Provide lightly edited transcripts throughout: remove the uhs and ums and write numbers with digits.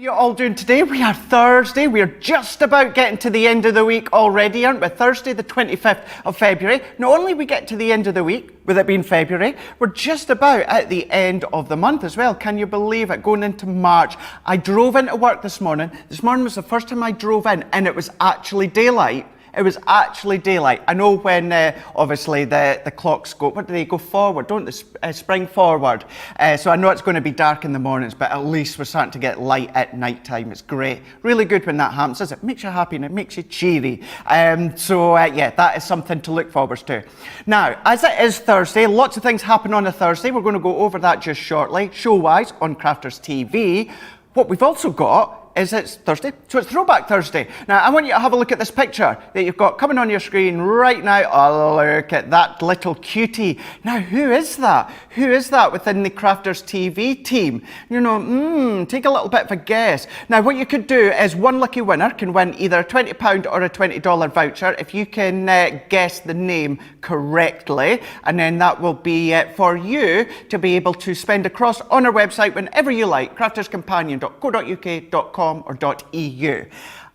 How are you all doing today? We are Thursday. We are just about getting to the end of the week already, aren't we? Thursday, the 25th of February. Not only we get to the end of the week, with it being February, we're just about at the end of the month as well. Can you believe it? Going into March. I drove into work this morning. This morning was the first time I drove in and it was actually daylight. It was actually daylight. I know when, obviously, the clocks go, what do they go forward? Don't they spring forward? So I know it's going to be dark in the mornings, but at least we're starting to get light at night time. It's great. Really good when that happens, doesn't it? Makes you happy and it makes you cheery. Yeah, that is something to look forward to. Now, as it is Thursday, lots of things happen on a Thursday. We're going to go over that just shortly, show-wise, on Crafters TV. What we've also got is it's Thursday, so it's Throwback Thursday. Now, I want you to have a look at this picture that you've got coming on your screen right now. Oh, look at that little cutie. Now, who is that? Who is that within the Crafters TV team? You know, take a little bit of a guess. Now, what you could do is one lucky winner can win either a £20 or a $20 voucher if you can guess the name correctly, and then that will be for you to be able to spend across on our website whenever you like, crafterscompanion.co.uk.com or .eu.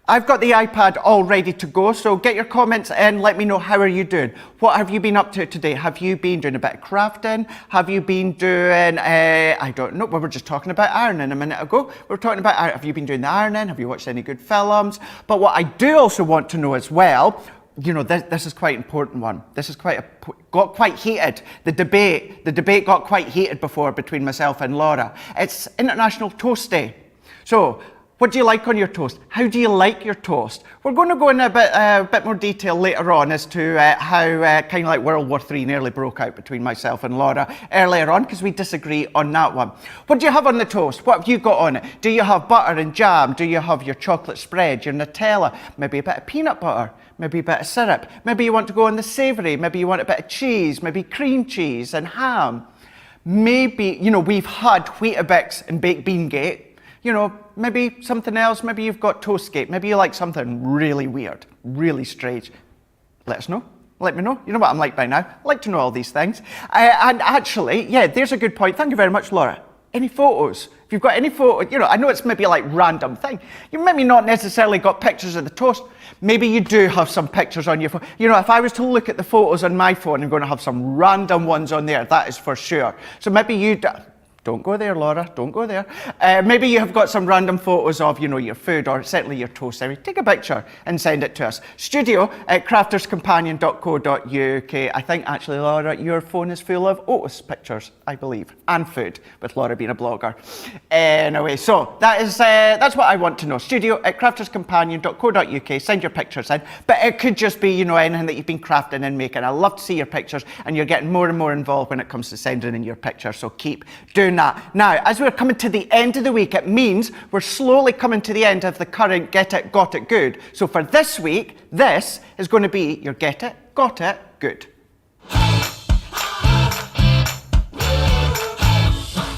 I've got the iPad all ready to go, so get your comments in, let me know how are you doing. What have you been up to today? Have you been doing a bit of crafting? Have you been doing, I don't know, we were just talking about ironing a minute ago. We were talking about, have you been doing the ironing? Have you watched any good films? But what I do also want to know as well, you know, this is quite an important one. This is got quite heated. The debate got quite heated before between myself and Laura. It's International Toast Day. So, what do you like on your toast? How do you like your toast? We're going to go in a bit more detail later on as to how kind of like World War III nearly broke out between myself and Laura earlier on, because we disagree on that one. What do you have on the toast? What have you got on it? Do you have butter and jam? Do you have your chocolate spread, your Nutella? Maybe a bit of peanut butter? Maybe a bit of syrup? Maybe you want to go on the savoury? Maybe you want a bit of cheese? Maybe cream cheese and ham? Maybe, you know, we've had Weetabix and Baked Bean Gate. You know, maybe something else, maybe you've got Toastgate, maybe you like something really weird, really strange. Let us know, let me know. You know what I'm like by now, I like to know all these things. And actually, yeah, there's a good point. Thank you very much, Laura. Any photos? If you've got any photos, you know, I know it's maybe like random thing. You maybe not necessarily got pictures of the toast. Maybe you do have some pictures on your phone. You know, if I was to look at the photos on my phone, I'm going to have some random ones on there, that is for sure. So maybe you... Don't go there, Laura, don't go there. Maybe you have got some random photos of, you know, your food or certainly your toast. Take a picture and send it to us. studio@crafterscompanion.co.uk. I think actually, Laura, your phone is full of Otis pictures, I believe, and food, with Laura being a blogger. Anyway, so that's what I want to know. studio@crafterscompanion.co.uk. Send your pictures in. But it could just be, you know, anything that you've been crafting and making. I love to see your pictures, and you're getting more and more involved when it comes to sending in your pictures, so keep doing that. Now, as we're coming to the end of the week, it means we're slowly coming to the end of the current Get It, Got It Good. So for this week, this is going to be your Get It, Got It Good.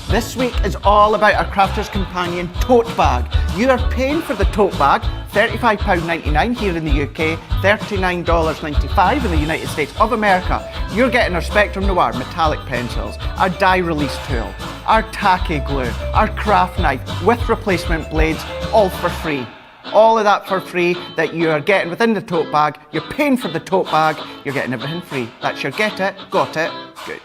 This week is all about our Crafters Companion tote bag. You are paying for the tote bag, £35.99 here in the UK, $39.95 in the United States of America. You're getting our Spectrum Noir metallic pencils, our die release tool, our tacky glue, our craft knife with replacement blades, all for free. All of that for free that you are getting within the tote bag. You're paying for the tote bag, you're getting everything free. That's your Get It, Got It Good.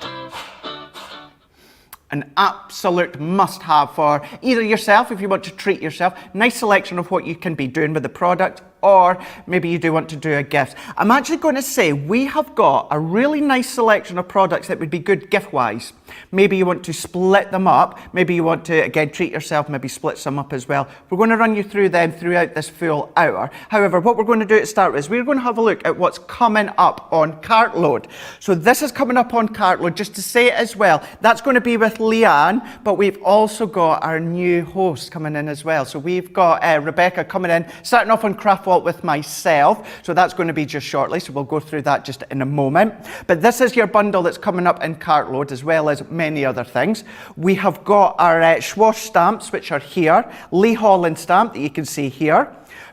An absolute must-have for either yourself, if you want to treat yourself, nice selection of what you can be doing with the product, or maybe you do want to do a gift. I'm actually going to say we have got a really nice selection of products that would be good gift-wise. Maybe you want to split them up. Maybe you want to, again, treat yourself, maybe split some up as well. We're going to run you through them throughout this full hour. However, what we're going to do to start with is we're going to have a look at what's coming up on Cartload. So this is coming up on Cartload, just to say it as well. That's going to be with Leanne, but we've also got our new host coming in as well. So we've got Rebecca coming in, starting off on Craft Vault with myself. So that's going to be just shortly. So we'll go through that just in a moment. But this is your bundle that's coming up in Cartload, as well as many other things. We have got our Schwash stamps, which are here. Lee Holland stamp that you can see here.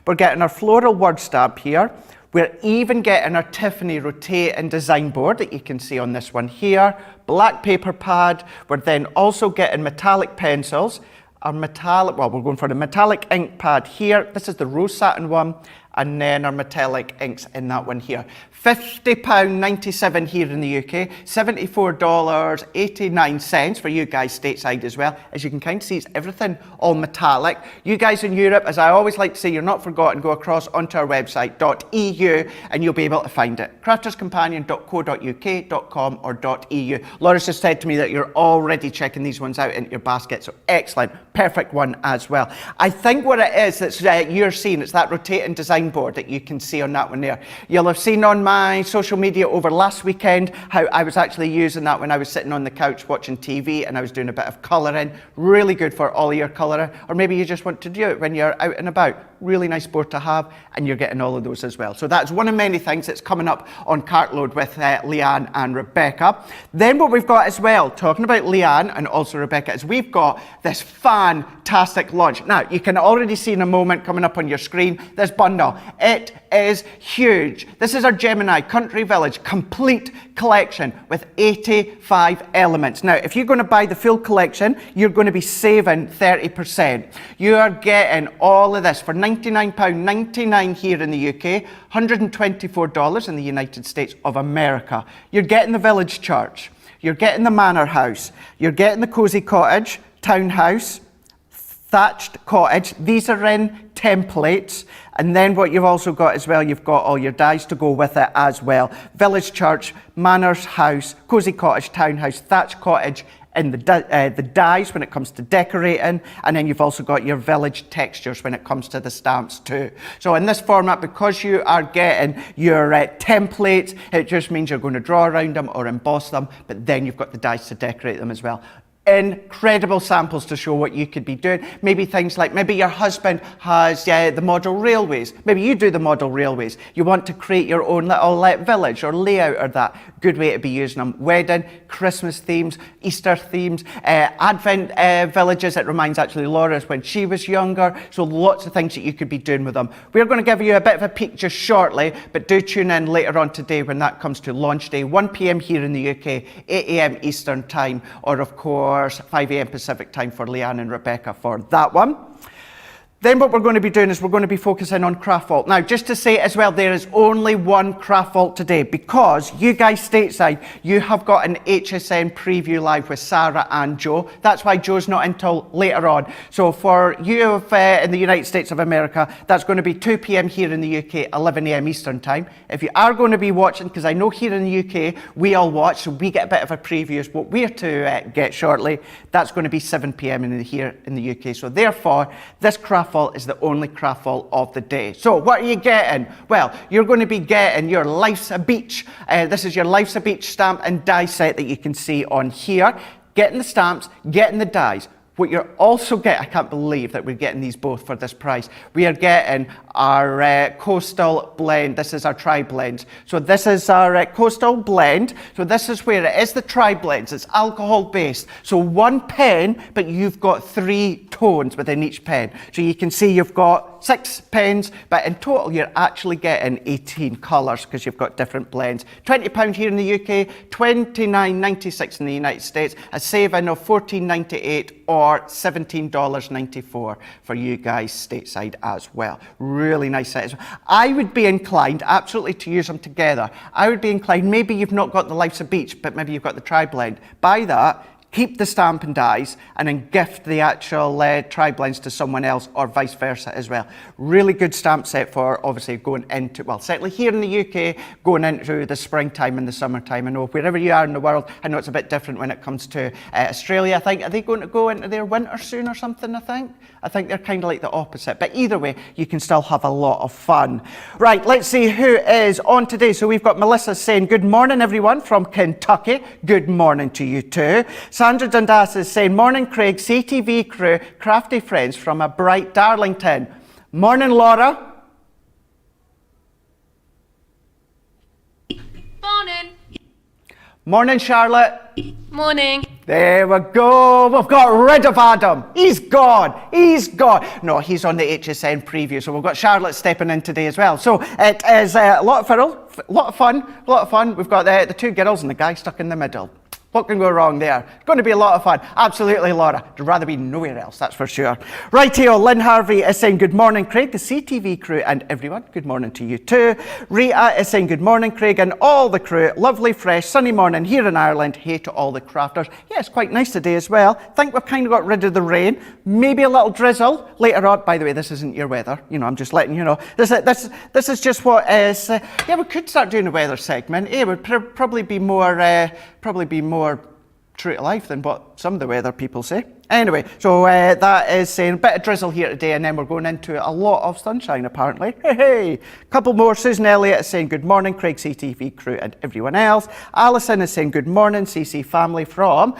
We're getting our floral word stamp here. We're even getting our Tiffany Rotate and Design board that you can see on this one here. Black paper pad. We're then also getting metallic pencils. our metallic, well, we're going for the metallic ink pad here. This is the rose satin one, and then our metallic inks in that one here. £50.97 here in the UK, $74.89 for you guys stateside as well. As you can kind of see, it's everything all metallic. You guys in Europe, as I always like to say, you're not forgotten, go across onto our website, .eu, and you'll be able to find it. crafterscompanion.co.uk.com or .eu. Laura's just said to me that you're already checking these ones out into your basket, so excellent, perfect one as well. I think what it is that you're seeing, it's that rotating design board that you can see on that one there. You'll have seen on my social media over last weekend how I was actually using that when I was sitting on the couch watching TV and I was doing a bit of colouring. Really good for all your colouring, or maybe you just want to do it when you're out and about. Really nice board to have, and you're getting all of those as well. So that's one of many things that's coming up on Cartload with Leanne and Rebecca. Then what we've got as well, talking about Leanne and also Rebecca, is we've got this fantastic launch. Now, you can already see in a moment coming up on your screen, this bundle. It is huge. This is our Gemini Country Village complete collection with 85 elements. Now, if you're going to buy the full collection, you're going to be saving 30%. You are getting all of this for £99.99 here in the UK, $124 in the United States of America. You're getting the village church, you're getting the manor house, you're getting the cosy cottage, townhouse, thatched cottage. These are in templates. And then what you've also got as well, you've got all your dies to go with it as well. Village church, manors house, cosy cottage, townhouse, thatched cottage, and the dies when it comes to decorating, and then you've also got your village textures when it comes to the stamps too. So in this format, because you are getting your templates, it just means you're going to draw around them or emboss them, but then you've got the dies to decorate them as well. Incredible samples to show what you could be doing. Maybe things like, maybe your husband has the model railways. Maybe you do the model railways. You want to create your own little village or layout or that. Good way to be using them. Wedding, Christmas themes, Easter themes, Advent villages. It reminds actually Laura's when she was younger. So lots of things that you could be doing with them. We're going to give you a bit of a peek just shortly, but do tune in later on today when that comes to launch day, 1 p.m. here in the UK, 8 a.m. Eastern time, or of course 5 a.m. Pacific time for Leanne and Rebecca for that one. Then what we're going to be doing is we're going to be focusing on Craft Vault. Now, just to say as well, there is only one Craft Vault today because you guys stateside, you have got an HSN preview live with Sarah and Joe. That's why Joe's not until later on. So for you in the United States of America, that's going to be 2 p.m. here in the UK, 11 a.m. Eastern time. If you are going to be watching, because I know here in the UK, we all watch, so we get a bit of a preview of what we're to get shortly. That's going to be 7 p.m. here in the UK. So therefore, this Craft Vault is the only Craft Vault of the day. So what are you getting? Well, you're going to be getting your Life's a Beach. This is your Life's a Beach stamp and die set that you can see on here. Getting the stamps, getting the dies. What you're also getting, I can't believe that we're getting these both for this price. We are getting our coastal blend. This is our tri-blend. So this is our coastal blend. So this is where it is the tri-blends. It's alcohol based. So one pen, but you've got 3 tones within each pen. So you can see you've got 6 pens, but in total you're actually getting 18 colours because you've got different blends. £20 here in the UK, $29.96 in the United States, a saving of $14.98 or $17.94 for you guys stateside as well. Really nice set as well. I would be inclined absolutely to use them together. I would be inclined, maybe you've not got the Life's a Beach, but maybe you've got the tri-blend. Buy that, keep the stamp and dies, and then gift the actual tri-blends to someone else or vice versa as well. Really good stamp set for obviously going into, well, certainly here in the UK, going into the springtime and the summertime. I know wherever you are in the world, I know it's a bit different when it comes to Australia. I think, are they going to go into their winter soon or something, I think they're kind of like the opposite. But either way, you can still have a lot of fun. Right, let's see who is on today. So we've got Melissa saying, good morning, everyone from Kentucky. Good morning to you too. Sandra Dundas is saying, morning, Craig, CTV crew, crafty friends from a bright Darlington. Morning, Laura. Morning. Morning, Charlotte. Morning. There we go. We've got rid of Adam. He's gone. He's gone. No, he's on the HSN preview. So we've got Charlotte stepping in today as well. So it is a lot of fun. We've got the 2 girls and the guy stuck in the middle. What can go wrong there? It's going to be a lot of fun. Absolutely, Laura. I'd rather be nowhere else, that's for sure. Rightio, Lynn Harvey is saying good morning, Craig, the CTV crew and everyone. Good morning to you too. Rita is saying good morning, Craig, and all the crew. Lovely, fresh, sunny morning here in Ireland. Hey to all the crafters. Yeah, it's quite nice today as well. think we've kind of got rid of the rain. Maybe a little drizzle later on. By the way, this isn't your weather. You know, I'm just letting you know. This is just what is... yeah, we could start doing a weather segment. It would probably be more true to life than what some of the weather people say. Anyway, so that is saying a bit of drizzle here today, and then we're going into a lot of sunshine apparently. Hey, couple more. Susan Elliott is saying good morning, Craig, CTV crew and everyone else. Alison is saying good morning, CC family from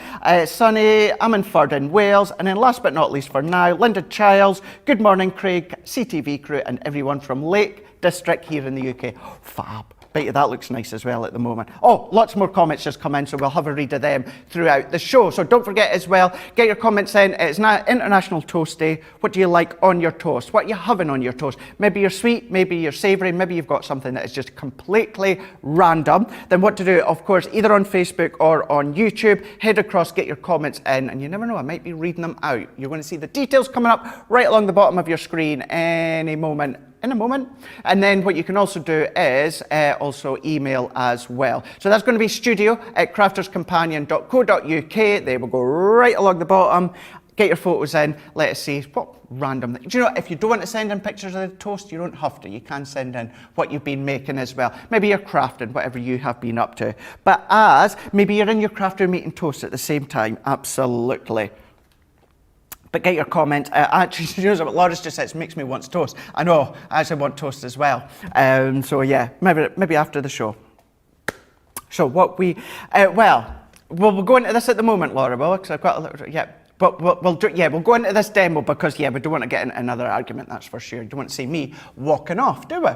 sunny Ammanford in Wales. And then last but not least for now, Linda Childs, good morning, Craig, CTV crew and everyone from Lake District here in the UK. Fab. Bet you that looks nice as well at the moment. Oh, lots more comments just come in, so we'll have a read of them throughout the show. So don't forget as well, get your comments in. It's now International Toast Day. What do you like on your toast? What are you having on your toast? Maybe you're sweet, maybe you're savoury, maybe you've got something that is just completely random. Then what to do, of course, either on Facebook or on YouTube, head across, get your comments in, and you never know, I might be reading them out. You're going to see the details coming up right along the bottom of your screen in a moment. And then what you can also do is also email as well. So that's going to be studio@crafterscompanion.co.uk. They will go right along the bottom. Get your photos in. Let us see what random. Do you know, if you don't want to send in pictures of the toast, you don't have to. You can send in what you've been making as well. Maybe you're crafting, whatever you have been up to. But maybe you're in your craft room eating toast at the same time. Absolutely. But get your comment. Actually, you know what Laura's just said, it makes me want toast. I know, I actually want toast as well. So yeah, maybe after the show. So what we'll go into this at the moment, Laura, because I've got a little, yeah. But we'll go into this demo because, yeah, we don't want to get into another argument, that's for sure. You don't want to see me walking off, do we?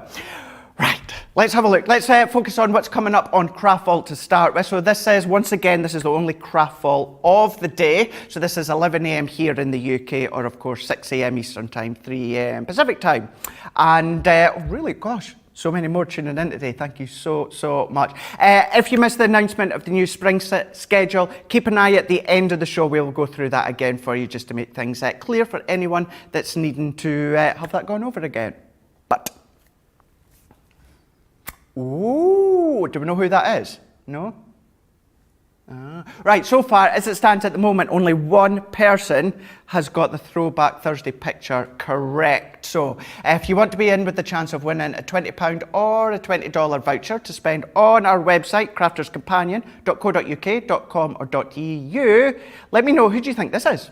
Right, let's have a look. Let's focus on what's coming up on Craft Vault to start with. So this says, once again, this is the only Craft Vault of the day. So this is 11 a.m. here in the UK, or of course 6 a.m. Eastern Time, 3 a.m. Pacific Time. And really, gosh, so many more tuning in today. Thank you so much. If you missed the announcement of the new spring schedule, keep an eye at the end of the show. We'll go through that again for you just to make things clear for anyone that's needing to have that gone over again. But... ooh, do we know who that is? No? Right, so far, as it stands at the moment, only one person has got the Throwback Thursday picture correct. So if you want to be in with the chance of winning a £20 or a $20 voucher to spend on our website, crafterscompanion.co.uk.com or .eu, let me know, who do you think this is?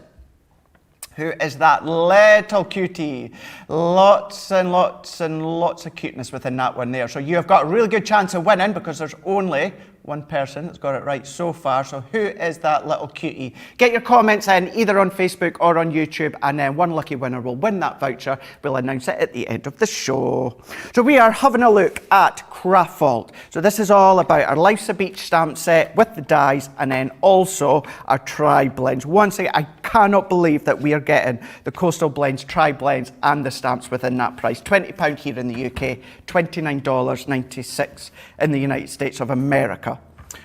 Who is that little cutie? Lots and lots of cuteness within that one there. So you have got a really good chance of winning because there's only one person that's got it right so far. So who is that little cutie? Get your comments in either on Facebook or on YouTube, and then one lucky winner will win that voucher. We'll announce it at the end of the show. So we are having a look at Craft Vault. So this is all about our Life's a Beach stamp set with the dies, and then also our tri-blends. Once again, I cannot believe that we are getting the coastal blends, tri-blends and the stamps within that price. £20 here in the UK, $29.96 in the United States of America.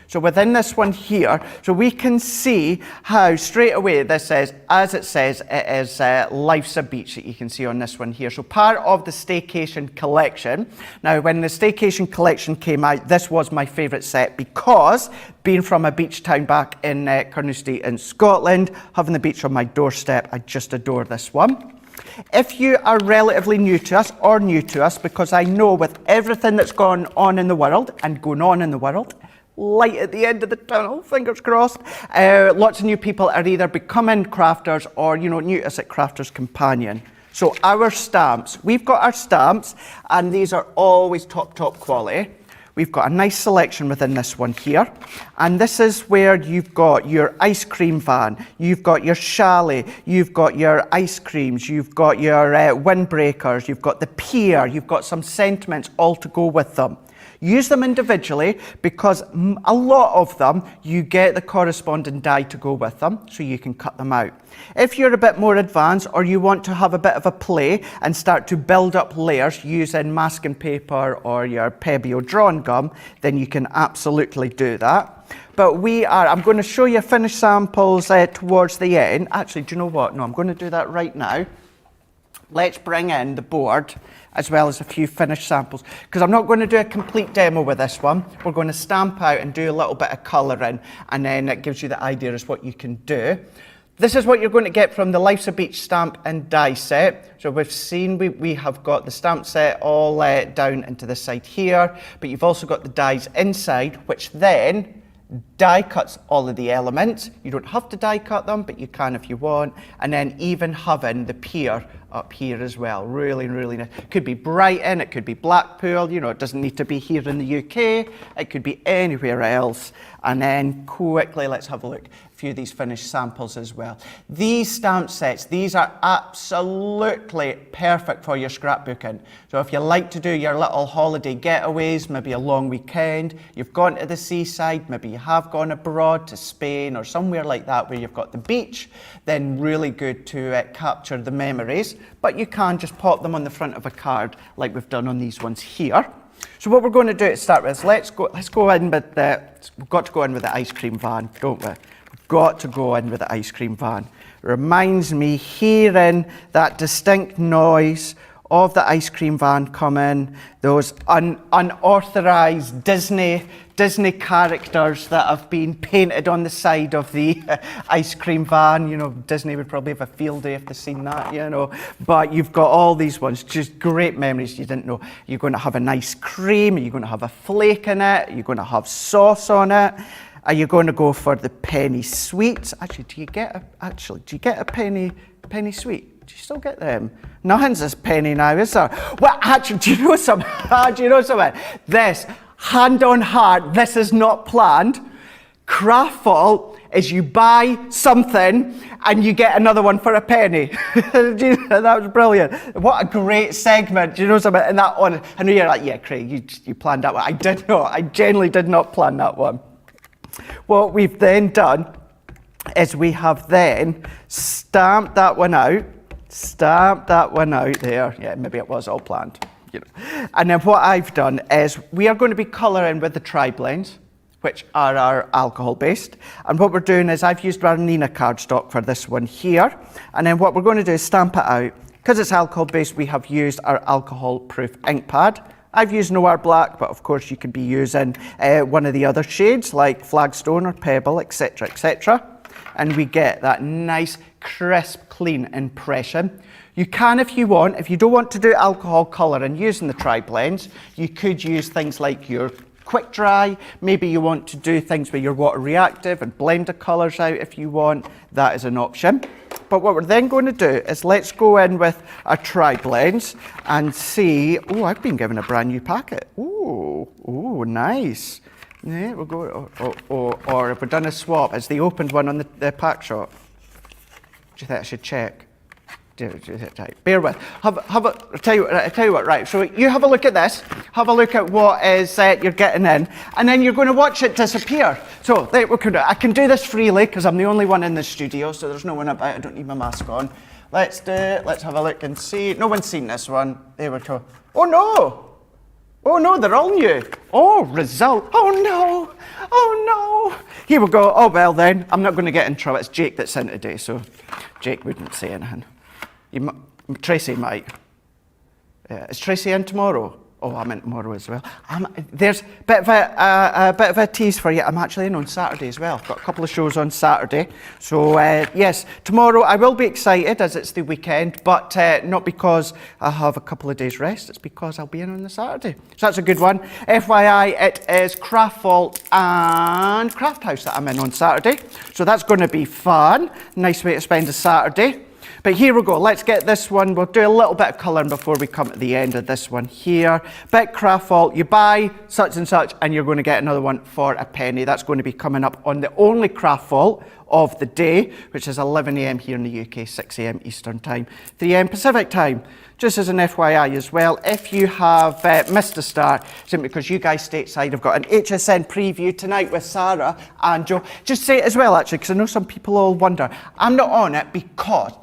So within this one here, so we can see how straight away this says, as it says, it is Life's a Beach that you can see on this one here. So part of the Staycation collection. Now, when the Staycation collection came out, this was my favourite set because being from a beach town back in Carnoustie in Scotland, having the beach on my doorstep, I just adore this one. If you are relatively new to us or new to us, because I know with everything that's gone on in the world and going on in the world, light at the end of the tunnel, fingers crossed. Lots of new people are either becoming crafters or, you know, new to us at Crafters Companion. So our stamps, we've got our stamps, and these are always top quality. We've got a nice selection within this one here. And this is where you've got your ice cream van, you've got your chalet, you've got your ice creams, you've got your windbreakers, you've got the pier, you've got some sentiments all to go with them. Use them individually because a lot of them, you get the corresponding die to go with them, so you can cut them out. If you're a bit more advanced or you want to have a bit of a play and start to build up layers using masking paper or your Pebeo drawn gum, then you can absolutely do that. But I'm going to show you finished samples towards the end. Actually, do you know what? No, I'm going to do that right now. Let's bring in the board as well as a few finished samples, because I'm not going to do a complete demo with this one. We're going to stamp out and do a little bit of colouring, and then it gives you the idea as what you can do. This is what you're going to get from the Life's a Beach stamp and die set. So we've seen we have got the stamp set all down into the side here, but you've also got the dies inside, which then die cuts all of the elements. You don't have to die cut them, but you can if you want. And then even having the pier up here as well. Really, really nice. It could be Brighton, it could be Blackpool, you know, it doesn't need to be here in the UK. It could be anywhere else. And then quickly, let's have a look. A few of these finished samples as well. These stamp sets, these are absolutely perfect for your scrapbooking. So if you like to do your little holiday getaways, maybe a long weekend, you've gone to the seaside, maybe you have gone abroad to Spain or somewhere like that where you've got the beach, then really good to capture the memories. But you can just pop them on the front of a card like we've done on these ones here. So what we're going to do to start with is let's go in with we've got to go in with the ice cream van, don't we? We've got to go in with the ice cream van. It reminds me hearing that distinct noise of the ice cream van coming, those unauthorized Disney characters that have been painted on the side of the ice cream van. You know, Disney would probably have a field day if they've seen that, you know. But you've got all these ones, just great memories you didn't know. You're going to have an ice cream, you're going to have a flake in it, you're going to have sauce on it. Are you going to go for the penny sweets? Actually, do you get a penny sweet? Do you still get them? Nothing's as penny now, is there? Well, actually, do you know something? This, hand on heart, this is not planned. Craft Vault is you buy something and you get another one for a penny. That was brilliant. What a great segment. Do you know something? And that one, I know you're like, yeah, Craig, you planned that one. I did not. I genuinely did not plan that one. What we've then done is we have then stamped that one out there. Yeah, maybe it was all planned. You know. And then what I've done is we are going to be colouring with the tri-blends, which are our alcohol based. And what we're doing is I've used our Nina cardstock for this one here. And then what we're going to do is stamp it out. Because it's alcohol based, we have used our alcohol proof ink pad. I've used Noir Black, but of course you could be using one of the other shades like Flagstone or Pebble, etc., etc. And we get that nice, crisp, clean impression. You can, if you want, if you don't want to do alcohol colouring using the tri-blends, you could use things like your quick dry. Maybe you want to do things where you're water reactive and blend the colours out if you want. That is an option. But what we're then going to do is let's go in with our tri-blends and see. Oh, I've been given a brand new packet. Oh, nice. Yeah, we'll go. Or if we've done a swap, it's the opened one on the pack shop. Do you think I should check? Bear with. I'll tell you what. Right. So you have a look at this. Have a look at what is you're getting in, and then you're going to watch it disappear. So I can do this freely because I'm the only one in the studio, so there's no one about. I don't need my mask on. Let's do it. Let's have a look and see. No one's seen this one. There we go. Oh no! Oh no, they're all new. Oh, result. Oh no. Oh no. Here we go. Oh well then. I'm not going to get in trouble. It's Jake that's in today, so Jake wouldn't say anything. Tracy might. Is Tracy in tomorrow? Oh, I'm in tomorrow as well. There's a bit of a tease for you. I'm actually in on Saturday as well. I've got a couple of shows on Saturday. So yes, tomorrow I will be excited as it's the weekend, but not because I have a couple of days rest. It's because I'll be in on the Saturday. So that's a good one. FYI, it is Craft Vault and Craft House that I'm in on Saturday. So that's going to be fun. Nice way to spend a Saturday. But here we go, let's get this one. We'll do a little bit of colouring before we come to the end of this one here. Bit Craft Vault, you buy such and such and you're going to get another one for a penny. That's going to be coming up on the only Craft Vault of the day, which is 11 a.m. here in the UK, 6 a.m. Eastern Time, 3 a.m. Pacific Time. Just as an FYI as well, if you have missed a start, simply because you guys stateside have got an HSN preview tonight with Sarah and Joe. Just say it as well, actually, because I know some people all wonder. I'm not on it because...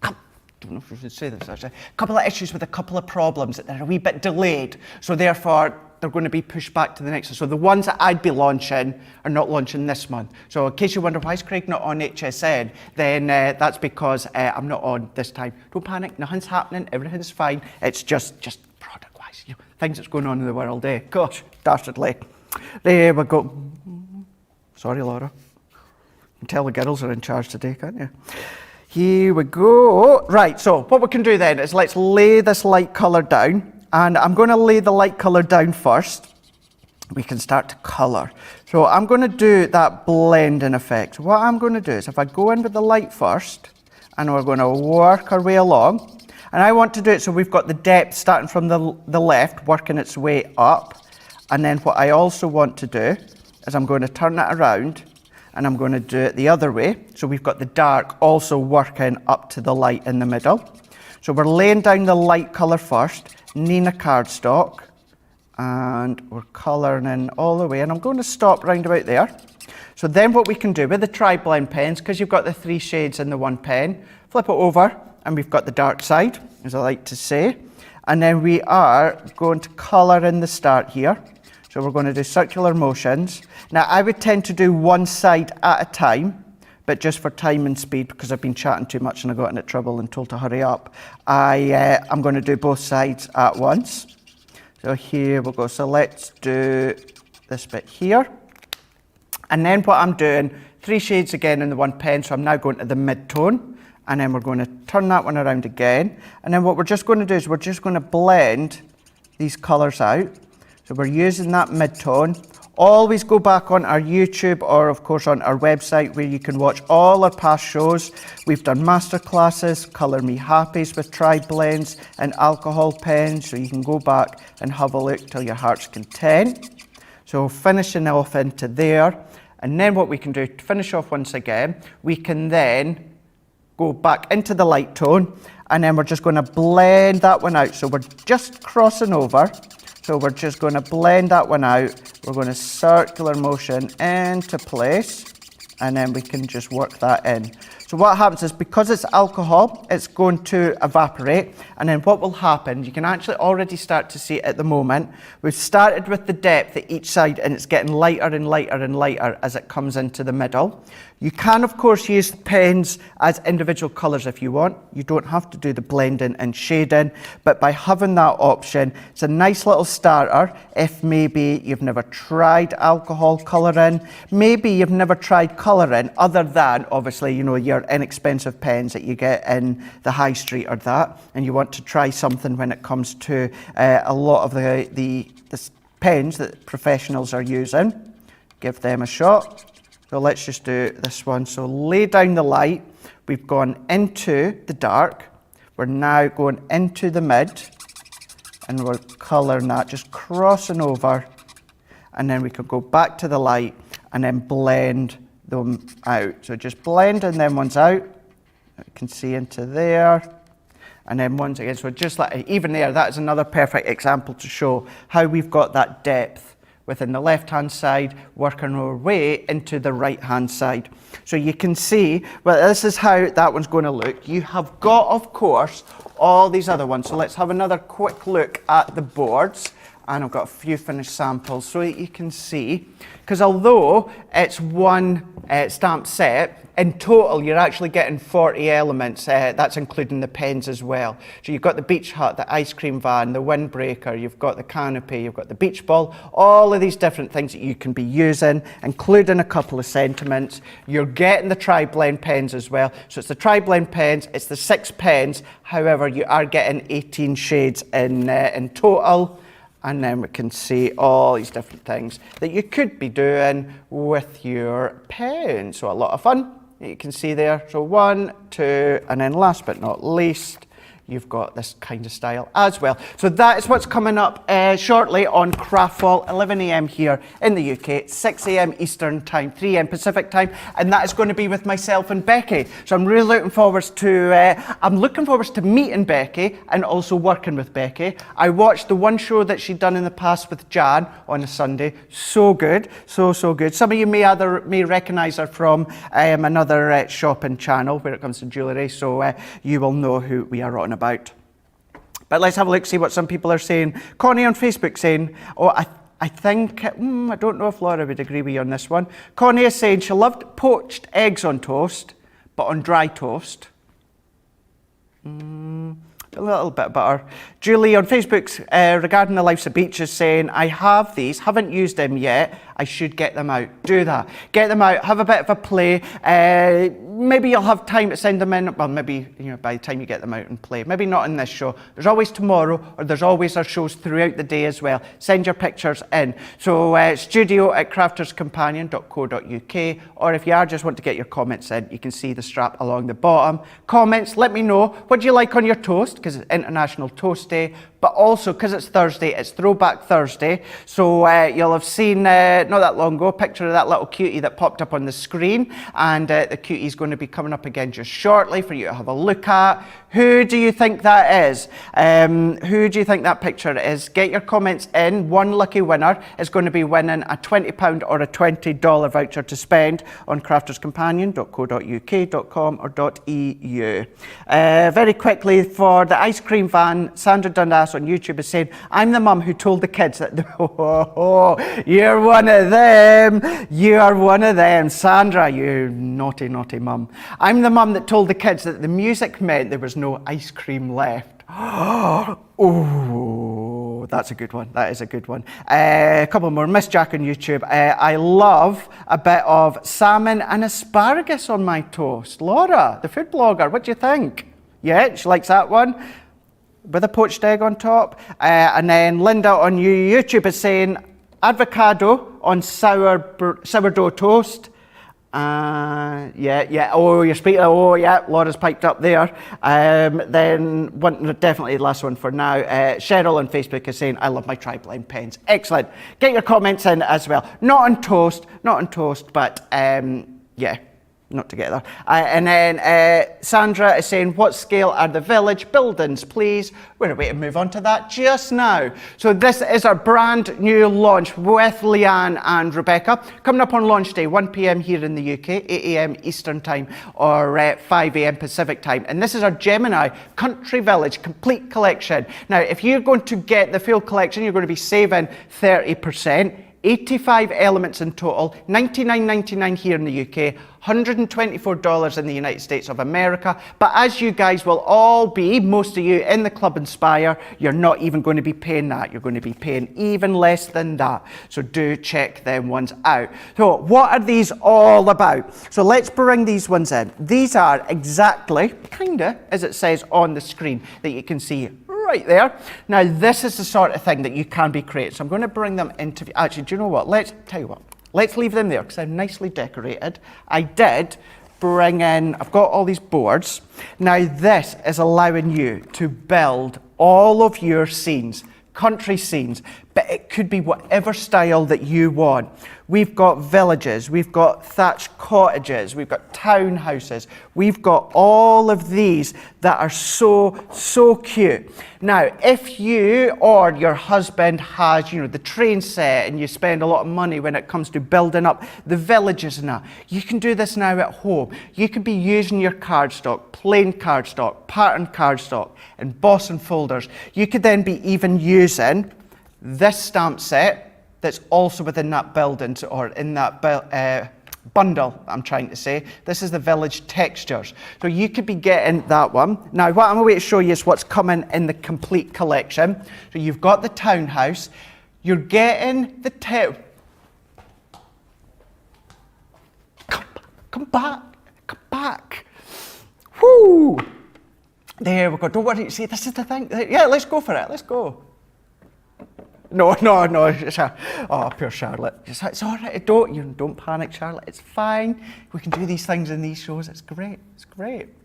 I don't know if we should say this actually. A couple of issues with a couple of problems that are a wee bit delayed. So therefore, they're going to be pushed back to the next one. So the ones that I'd be launching are not launching this month. So in case you wonder, why is Craig not on HSN? Then that's because I'm not on this time. Don't panic, nothing's happening, everything's fine. It's just product-wise, you know, things that's going on in the world, eh? Gosh, dastardly. There we go. Sorry, Laura. You can tell the girls are in charge today, can't you? Here we go. Right, so what we can do then is let's lay this light colour down. And I'm going to lay the light colour down first. We can start to colour. So I'm going to do that blending effect. What I'm going to do is if I go in with the light first, and we're going to work our way along. And I want to do it so we've got the depth starting from the left, working its way up. And then what I also want to do is I'm going to turn it around and I'm going to do it the other way. So we've got the dark also working up to the light in the middle. So we're laying down the light colour first, Nina cardstock, and we're colouring in all the way. And I'm going to stop round about there. So then what we can do with the tri-blend pens, because you've got the 3 shades in the one pen, flip it over and we've got the dark side, as I like to say. And then we are going to colour in the start here. So we're going to do circular motions. Now I would tend to do one side at a time, but just for time and speed, because I've been chatting too much and I got into trouble and told to hurry up, I'm going to do both sides at once. So here we'll go. So let's do this bit here. And then what I'm doing, 3 shades again in the one pen, so I'm now going to the mid-tone, and then we're going to turn that one around again. And then what we're just going to do is we're just going to blend these colours out. So we're using that mid-tone. Always go back on our YouTube or of course on our website where you can watch all our past shows. We've done masterclasses, Colour Me Happies with tri-blends and alcohol pens, so you can go back and have a look till your heart's content. So finishing off into there, and then what we can do to finish off once again, we can then go back into the light tone, and then we're just going to blend that one out. So we're just crossing over. So we're just going to blend that one out. We're going to circular motion into place, and then we can just work that in. So what happens is, because it's alcohol, it's going to evaporate, and then what will happen, you can actually already start to see it at the moment. We've started with the depth at each side, and it's getting lighter and lighter and lighter as it comes into the middle. You can, of course, use pens as individual colours if you want. You don't have to do the blending and shading, but by having that option, it's a nice little starter if maybe you've never tried alcohol colouring, maybe you've never tried colouring other than, obviously, you know, your inexpensive pens that you get in the high street or that, and you want to try something when it comes to a lot of the pens that professionals are using. Give them a shot. So let's just do this one. So lay down the light. We've gone into the dark. We're now going into the mid, and we're colouring that, just crossing over, and then we could go back to the light and then blend them out. So just blending them ones out. You can see into there. And then once again, so just like even there, that is another perfect example to show how we've got that depth within the left-hand side, working our way into the right-hand side. So you can see, well, this is how that one's going to look. You have got, of course, all these other ones. So let's have another quick look at the boards. And I've got a few finished samples so that you can see. Because although it's one stamp set, in total you're actually getting 40 elements. That's including the pens as well. So you've got the beach hut, the ice cream van, the windbreaker, you've got the canopy, you've got the beach ball, all of these different things that you can be using, including a couple of sentiments. You're getting the tri-blend pens as well. So it's the tri-blend pens, it's the 6 pens, however you are getting 18 shades in total. And then we can see all these different things that you could be doing with your pen. So a lot of fun, you can see there. So 1, 2, and then last but not least, you've got this kind of style as well. So that is what's coming up shortly on Craftfall, 11 AM here in the UK, 6 AM Eastern time, 3 AM Pacific time, and that is going to be with myself and Becky. So I'm really looking forward to meeting Becky and also working with Becky. I watched the one show that she'd done in the past with Jan on a Sunday. So good, so good. Some of you may recognise her from another shopping channel where it comes to jewellery, so you will know who we are on about. But But let's have a look, see what some people are saying. Connie on Facebook saying, oh, I think, I don't know if Laura would agree with you on this one. Connie is saying she loved poached eggs on toast, but on dry toast. A little bit better. Julie on Facebook regarding the Life's a Beach is saying, I have these, haven't used them yet. I should get them out. Do that. Get them out, have a bit of a play. Maybe you'll have time to send them in. Well, maybe by the time you get them out and play. Maybe not in this show. There's always tomorrow, or there's always our shows throughout the day as well. Send your pictures in. So studio@crafterscompanion.co.uk, or if you just want to get your comments in, you can see the strap along the bottom. Comments, let me know. What do you like on your toast? Because it's International Toast Day. But also, because it's Thursday, it's Throwback Thursday. So you'll have seen, not that long ago, a picture of that little cutie that popped up on the screen. And the cutie's going to be coming up again just shortly for you to have a look at. Who do you think that is? Who do you think that picture is? Get your comments in. One lucky winner is going to be winning a £20 or a $20 voucher to spend on crafterscompanion.co.uk.com or .eu. Very quickly, for the ice cream van, Sandra Dundas on YouTube is saying, I'm the mum who told the kids that, you're one of them. You are one of them. Sandra, you naughty, naughty mum. I'm the mum that told the kids that the music meant there was no ice cream left. Oh, that's a good one. That is a good one. A couple more. Miss Jack on YouTube. I love a bit of salmon and asparagus on my toast. Laura, the food blogger, what do you think? Yeah, she likes that one. With a poached egg on top. And then Linda on YouTube is saying avocado on sourdough toast. Yeah. Oh, you're speaking. Oh, yeah. Laura's piped up there. Then definitely the last one for now. Cheryl on Facebook is saying, "I love my tri-blend pens." Excellent. Get your comments in as well. Not on toast, but yeah. Not together. And then Sandra is saying, what scale are the village buildings, please? We're about to move on to that just now. So this is our brand new launch with Leanne and Rebecca. Coming up on launch day, 1 p.m. here in the UK, 8 a.m. Eastern time, or 5 a.m. Pacific time. And this is our Gemini Country Village complete collection. Now, if you're going to get the full collection, you're going to be saving 30%. 85 elements in total, $99.99 here in the UK, $124 in the United States of America. But as you guys will all be, most of you in the Club Inspire, you're not even going to be paying that. You're going to be paying even less than that. So do check them ones out. So what are these all about? So let's bring these ones in. These are exactly, kinda, as it says on the screen that you can see right there. Now, this is the sort of thing that you can be creating. So I'm going to bring them into, actually, do you know what? Let's leave them there because they're nicely decorated. I did bring in, I've got all these boards. Now, this is allowing you to build all of your scenes, country scenes, but it could be whatever style that you want. We've got villages, we've got thatched cottages, we've got townhouses, we've got all of these that are so cute. Now, if you or your husband has, the train set and you spend a lot of money when it comes to building up the villages and that, you can do this now at home. You can be using your cardstock, plain cardstock, patterned cardstock, embossing folders. You could then be even using this stamp set that's also within that building, or in that bundle, I'm trying to say. This is the village textures. So you could be getting that one. Now, what I'm going to show you is what's coming in the complete collection. So you've got the townhouse. You're getting the Come back. Whoo! There we go. Don't worry. See, this is the thing. Yeah, let's go for it. Let's go. No. Oh, poor Charlotte. It's all right. Don't panic, Charlotte. It's fine. We can do these things in these shows. It's great.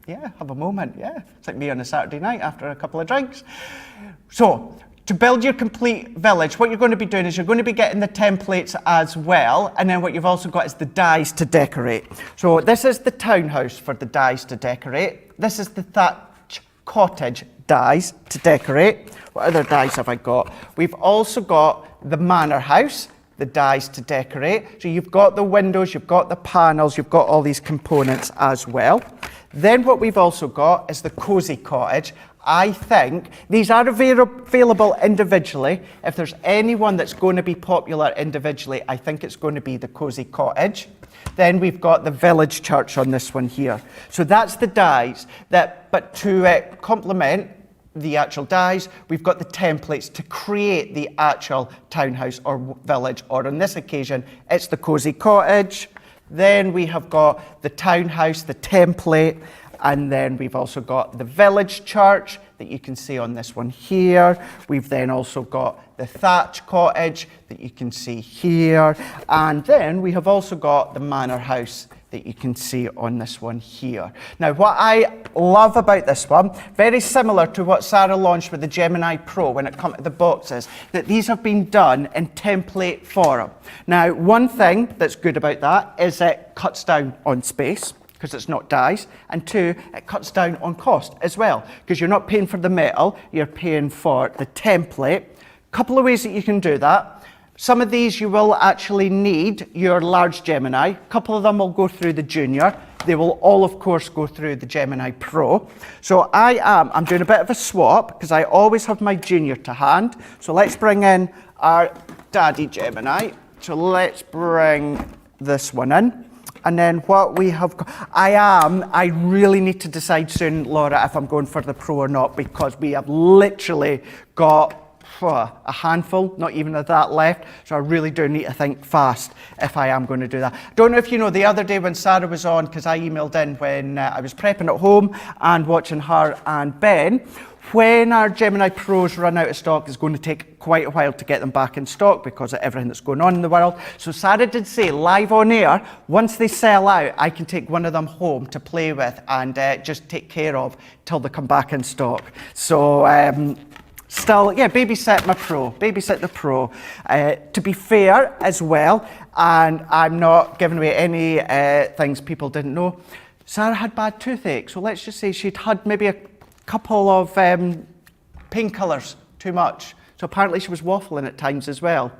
Yeah, have a moment. Yeah, it's like me on a Saturday night after a couple of drinks. So, to build your complete village, what you're going to be doing is you're going to be getting the templates as well, and then what you've also got is the dies to decorate. So this is the townhouse for the dies to decorate. This is the thatch cottage dies to decorate. What other dies have I got? We've also got the manor house, the dies to decorate. So you've got the windows, you've got the panels, you've got all these components as well. Then what we've also got is the cosy cottage. I think these are available individually. If there's anyone that's going to be popular individually, I think it's going to be the cosy cottage. Then we've got the village church on this one here. So that's the dies. But to complement the actual dies, we've got the templates to create the actual townhouse or village, or on this occasion, it's the cosy cottage. Then we have got the townhouse, the template, and then we've also got the village church that you can see on this one here. We've then also got the thatch cottage that you can see here. And then we have also got the manor house that you can see on this one here. Now, what I love about this one, very similar to what Sarah launched with the Gemini Pro when it comes to the boxes, that these have been done in template form. Now, one thing that's good about that is it cuts down on space, because it's not dies, and two, it cuts down on cost as well, because you're not paying for the metal, you're paying for the template. Couple of ways that you can do that. Some of these you will actually need your large Gemini. A couple of them will go through the Junior. They will all, of course, go through the Gemini Pro. So I'm doing a bit of a swap, because I always have my Junior to hand. So let's bring in our Daddy Gemini. So let's bring this one in. And then what we have got, I really need to decide soon, Laura, if I'm going for the Pro or not, because we have literally got a handful, not even of that left. So I really do need to think fast if I am going to do that. Don't know if you know, the other day when Sarah was on, because I emailed in when I was prepping at home and watching her and Ben, when our Gemini Pros run out of stock, it's going to take quite a while to get them back in stock because of everything that's going on in the world. So Sarah did say live on air, once they sell out, I can take one of them home to play with and just take care of till they come back in stock. So still, yeah, babysit my Pro, babysit the Pro. To be fair as well, and I'm not giving away any things people didn't know, Sarah had bad toothache. So let's just say she'd had maybe a couple of painkillers too much. So apparently she was waffling at times as well.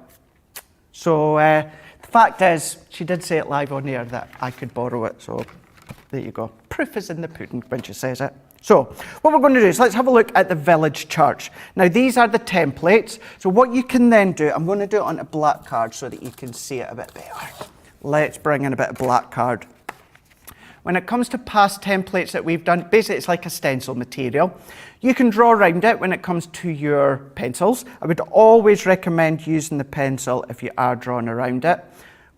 So the fact is, she did say it live on air that I could borrow it. So there you go. Proof is in the pudding when she says it. So what we're going to do is let's have a look at the village church. Now these are the templates. So what you can then do, I'm going to do it on a black card so that you can see it a bit better. Let's bring in a bit of black card. When it comes to past templates that we've done, basically it's like a stencil material. You can draw around it when it comes to your pencils. I would always recommend using the pencil if you are drawing around it.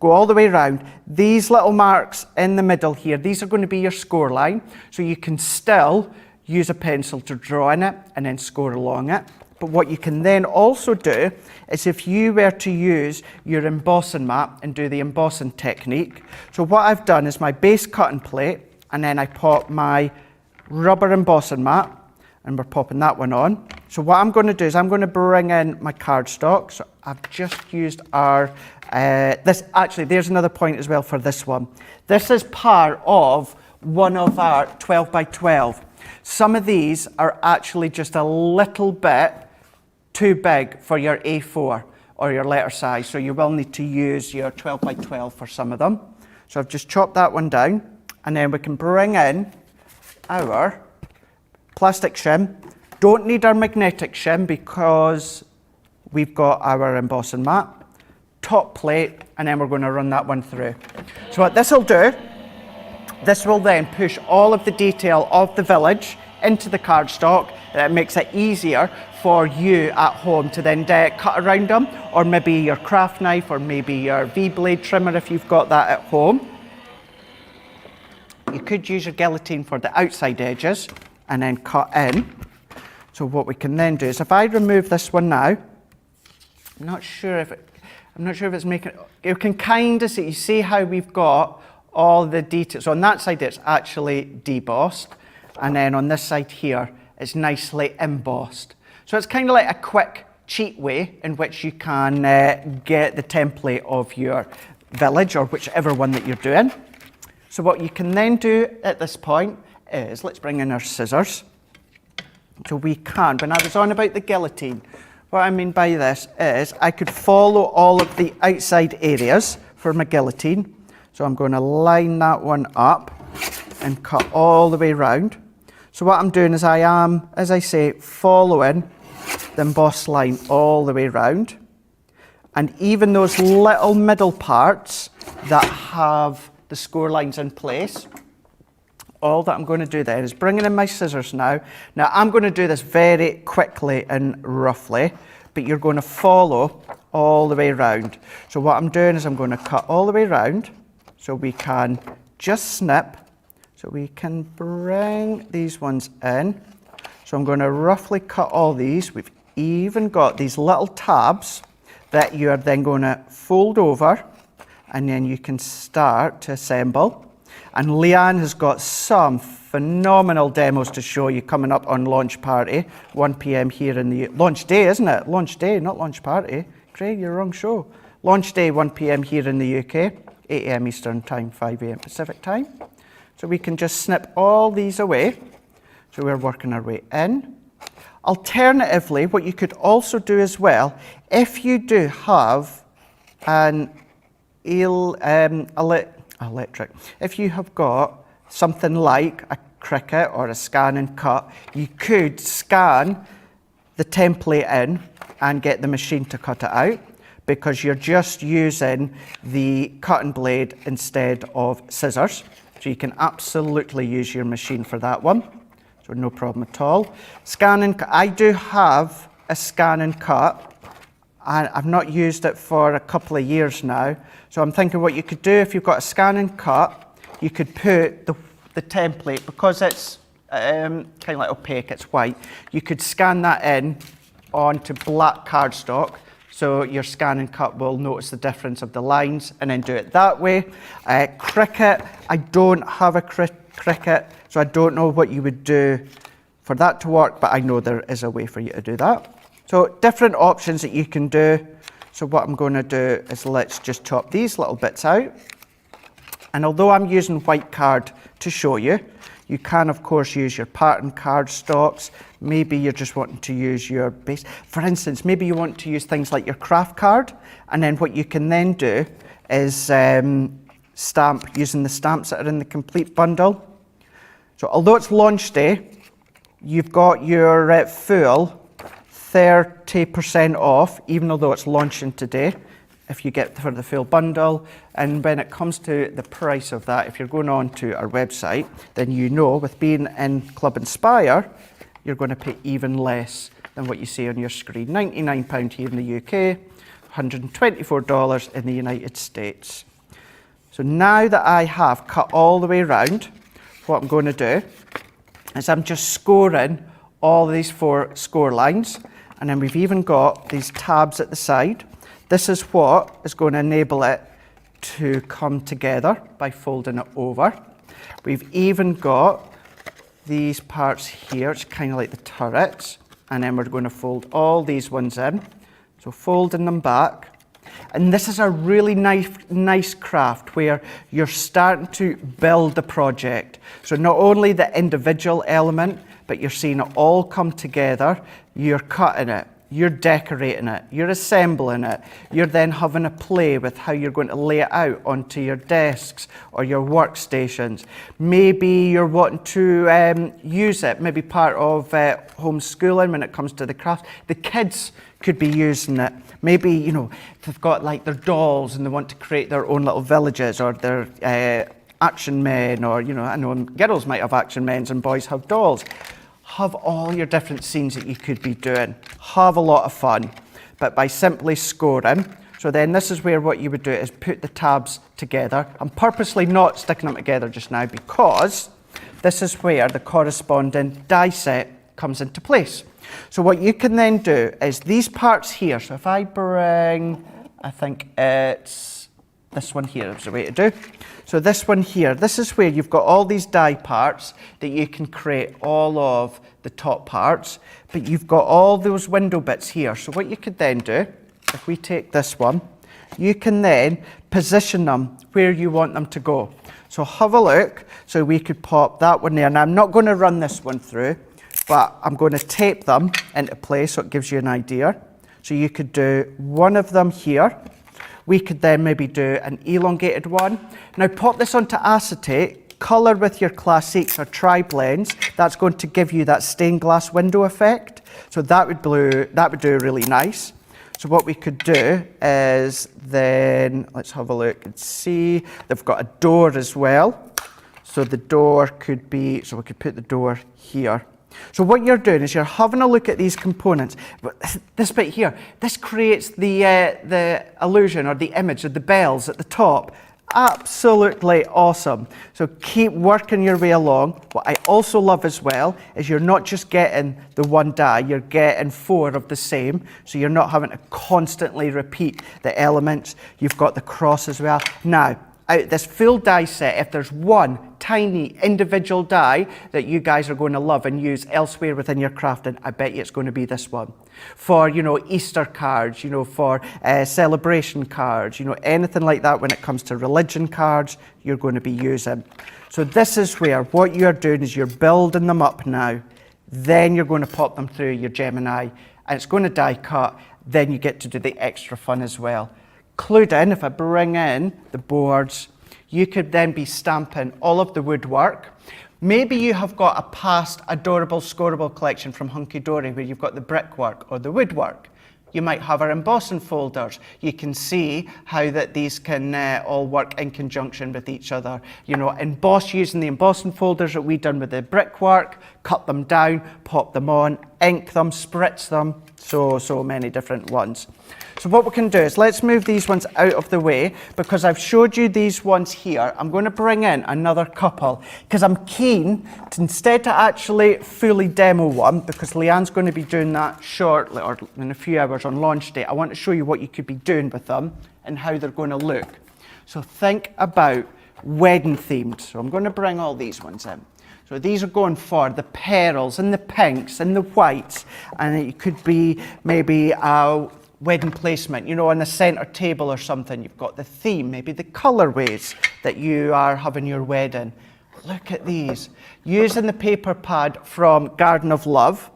Go all the way around. These little marks in the middle here, these are going to be your score line. So you can still use a pencil to draw in it and then score along it. But what you can then also do is if you were to use your embossing mat and do the embossing technique. So what I've done is my base cutting plate, and then I pop my rubber embossing mat, and we're popping that one on. So what I'm going to do is I'm going to bring in my cardstock. So I've just used our, there's another point as well for this one. This is part of one of our 12 by 12. Some of these are actually just a little bit too big for your A4 or your letter size, so you will need to use your 12 by 12 for some of them. So I've just chopped that one down, and then we can bring in our plastic shim. Don't need our magnetic shim because we've got our embossing mat, top plate, and then we're going to run that one through. So what this will do, this will then push all of the detail of the village into the cardstock. It makes it easier for you at home to then cut around them, or maybe your craft knife, or maybe your V-blade trimmer if you've got that at home. You could use your guillotine for the outside edges and then cut in. So what we can then do is if I remove this one now, I'm not sure if it's making, you can kind of see, you see how we've got all the details. So on that side it's actually debossed, and then on this side here it's nicely embossed. So it's kind of like a quick, cheap way in which you can get the template of your village or whichever one that you're doing. So what you can then do at this point is, let's bring in our scissors. So we can, when I was on about the guillotine, what I mean by this is I could follow all of the outside areas for my guillotine. So I'm going to line that one up. and cut all the way round. So what I'm doing is I am, as I say, following the embossed line all the way round. And even those little middle parts that have the score lines in place, all that I'm going to do then is bringing in my scissors now. Now I'm going to do this very quickly and roughly, but you're going to follow all the way round. So what I'm doing is I'm going to cut all the way round so we can just snip. So we can bring these ones in. So I'm going to roughly cut all these. We've even got these little tabs that you are then going to fold over, and then you can start to assemble. And Leanne has got some phenomenal demos to show you coming up on Launch Party, 1 p.m. here in the... Launch Day, isn't it? Launch Day, not Launch Party. Craig, you're wrong show. Launch Day, 1 p.m. here in the UK, 8 a.m. Eastern Time, 5 a.m. Pacific Time. So we can just snip all these away. So we're working our way in. Alternatively, what you could also do as well, if you do have an electric, if you have got something like a Cricut or a scan and cut, you could scan the template in and get the machine to cut it out, because you're just using the cutting blade instead of scissors. So you can absolutely use your machine for that one. So no problem at all. Scan and cut. I do have a scan and cut, and I've not used it for a couple of years now. So I'm thinking what you could do if you've got a scan and cut, you could put the template, because it's kind of like opaque, it's white, you could scan that in onto black cardstock. So your scan and cut will notice the difference of the lines, and then do it that way. Cricut, I don't have a Cricut, so I don't know what you would do for that to work, but I know there is a way for you to do that. So different options that you can do. So what I'm going to do is let's just chop these little bits out. And although I'm using white card to show you, you can of course use your pattern cardstocks. Maybe you're just wanting to use your base. For instance, maybe you want to use things like your craft card, and then what you can then do is stamp using the stamps that are in the complete bundle. So although it's launch day, you've got your full 30% off, even though it's launching today, if you get for the full bundle. And when it comes to the price of that, if you're going on to our website, then you know with being in Club Inspire, you're going to pay even less than what you see on your screen. £99 here in the UK, $124 in the United States. So now that I have cut all the way around, what I'm going to do is I'm just scoring all these 4 score lines, and then we've even got these tabs at the side. This is what is going to enable it to come together by folding it over. We've even got these parts here, it's kind of like the turrets, and then we're going to fold all these ones in. So folding them back. And this is a really nice craft where you're starting to build the project. So not only the individual element, but you're seeing it all come together. You're cutting it, you're decorating it, you're assembling it. You're then having a play with how you're going to lay it out onto your desks or your workstations. Maybe you're wanting to use it, maybe part of homeschooling when it comes to the craft. The kids could be using it. Maybe, you know, they've got like their dolls and they want to create their own little villages, or their action men, or, you know, I know girls might have action men and boys have dolls. Have all your different scenes that you could be doing. Have a lot of fun, but by simply scoring. So then this is where what you would do is put the tabs together. I'm purposely not sticking them together just now, because this is where the corresponding die set comes into place. So what you can then do is these parts here. So if I bring, I think it's this one here is the way to do. So this one here, this is where you've got all these die parts that you can create all of the top parts, but you've got all those window bits here. So what you could then do, if we take this one, you can then position them where you want them to go. So have a look. So we could pop that one there. Now I'm not going to run this one through, but I'm going to tape them into place so it gives you an idea. So you could do one of them here. We could then maybe do an elongated one. Now pop this onto acetate, colour with your classiques or tri-blends, that's going to give you that stained glass window effect. So that would do really nice. So what we could do is then, let's have a look and see, they've got a door as well. So the door could be, so we could put the door here. So what you're doing is you're having a look at these components. This bit here, this creates the illusion or the image of the bells at the top. Absolutely awesome. So keep working your way along. What I also love as well is you're not just getting the one die, you're getting 4 of the same. So you're not having to constantly repeat the elements. You've got the cross as well. Now, out this full die set, if there's one tiny individual die that you guys are going to love and use elsewhere within your crafting, I bet you it's going to be this one. For, Easter cards, for celebration cards, anything like that when it comes to religion cards, you're going to be using. So this is where what you're doing is you're building them up now. Then you're going to pop them through your Gemini and it's going to die cut. Then you get to do the extra fun as well. Including, if I bring in the boards, you could then be stamping all of the woodwork. Maybe you have got a past adorable scoreable collection from Hunky Dory where you've got the brickwork or the woodwork. You might have our embossing folders. You can see how that these can all work in conjunction with each other. Emboss using the embossing folders that we've done with the brickwork, cut them down, pop them on, ink them, spritz them, so many different ones. So what we can do is let's move these ones out of the way because I've showed you these ones here. I'm going to bring in another couple because I'm keen to, instead to actually fully demo one, because Leanne's going to be doing that shortly or in a few hours on launch day. I want to show you what you could be doing with them and how they're going to look. So think about wedding themed. So I'm going to bring all these ones in. So these are going for the pearls and the pinks and the whites, and it could be maybe a wedding placement, on the centre table or something. You've got the theme, maybe the colourways that you are having your wedding. Look at these. Using the paper pad from Garden of Love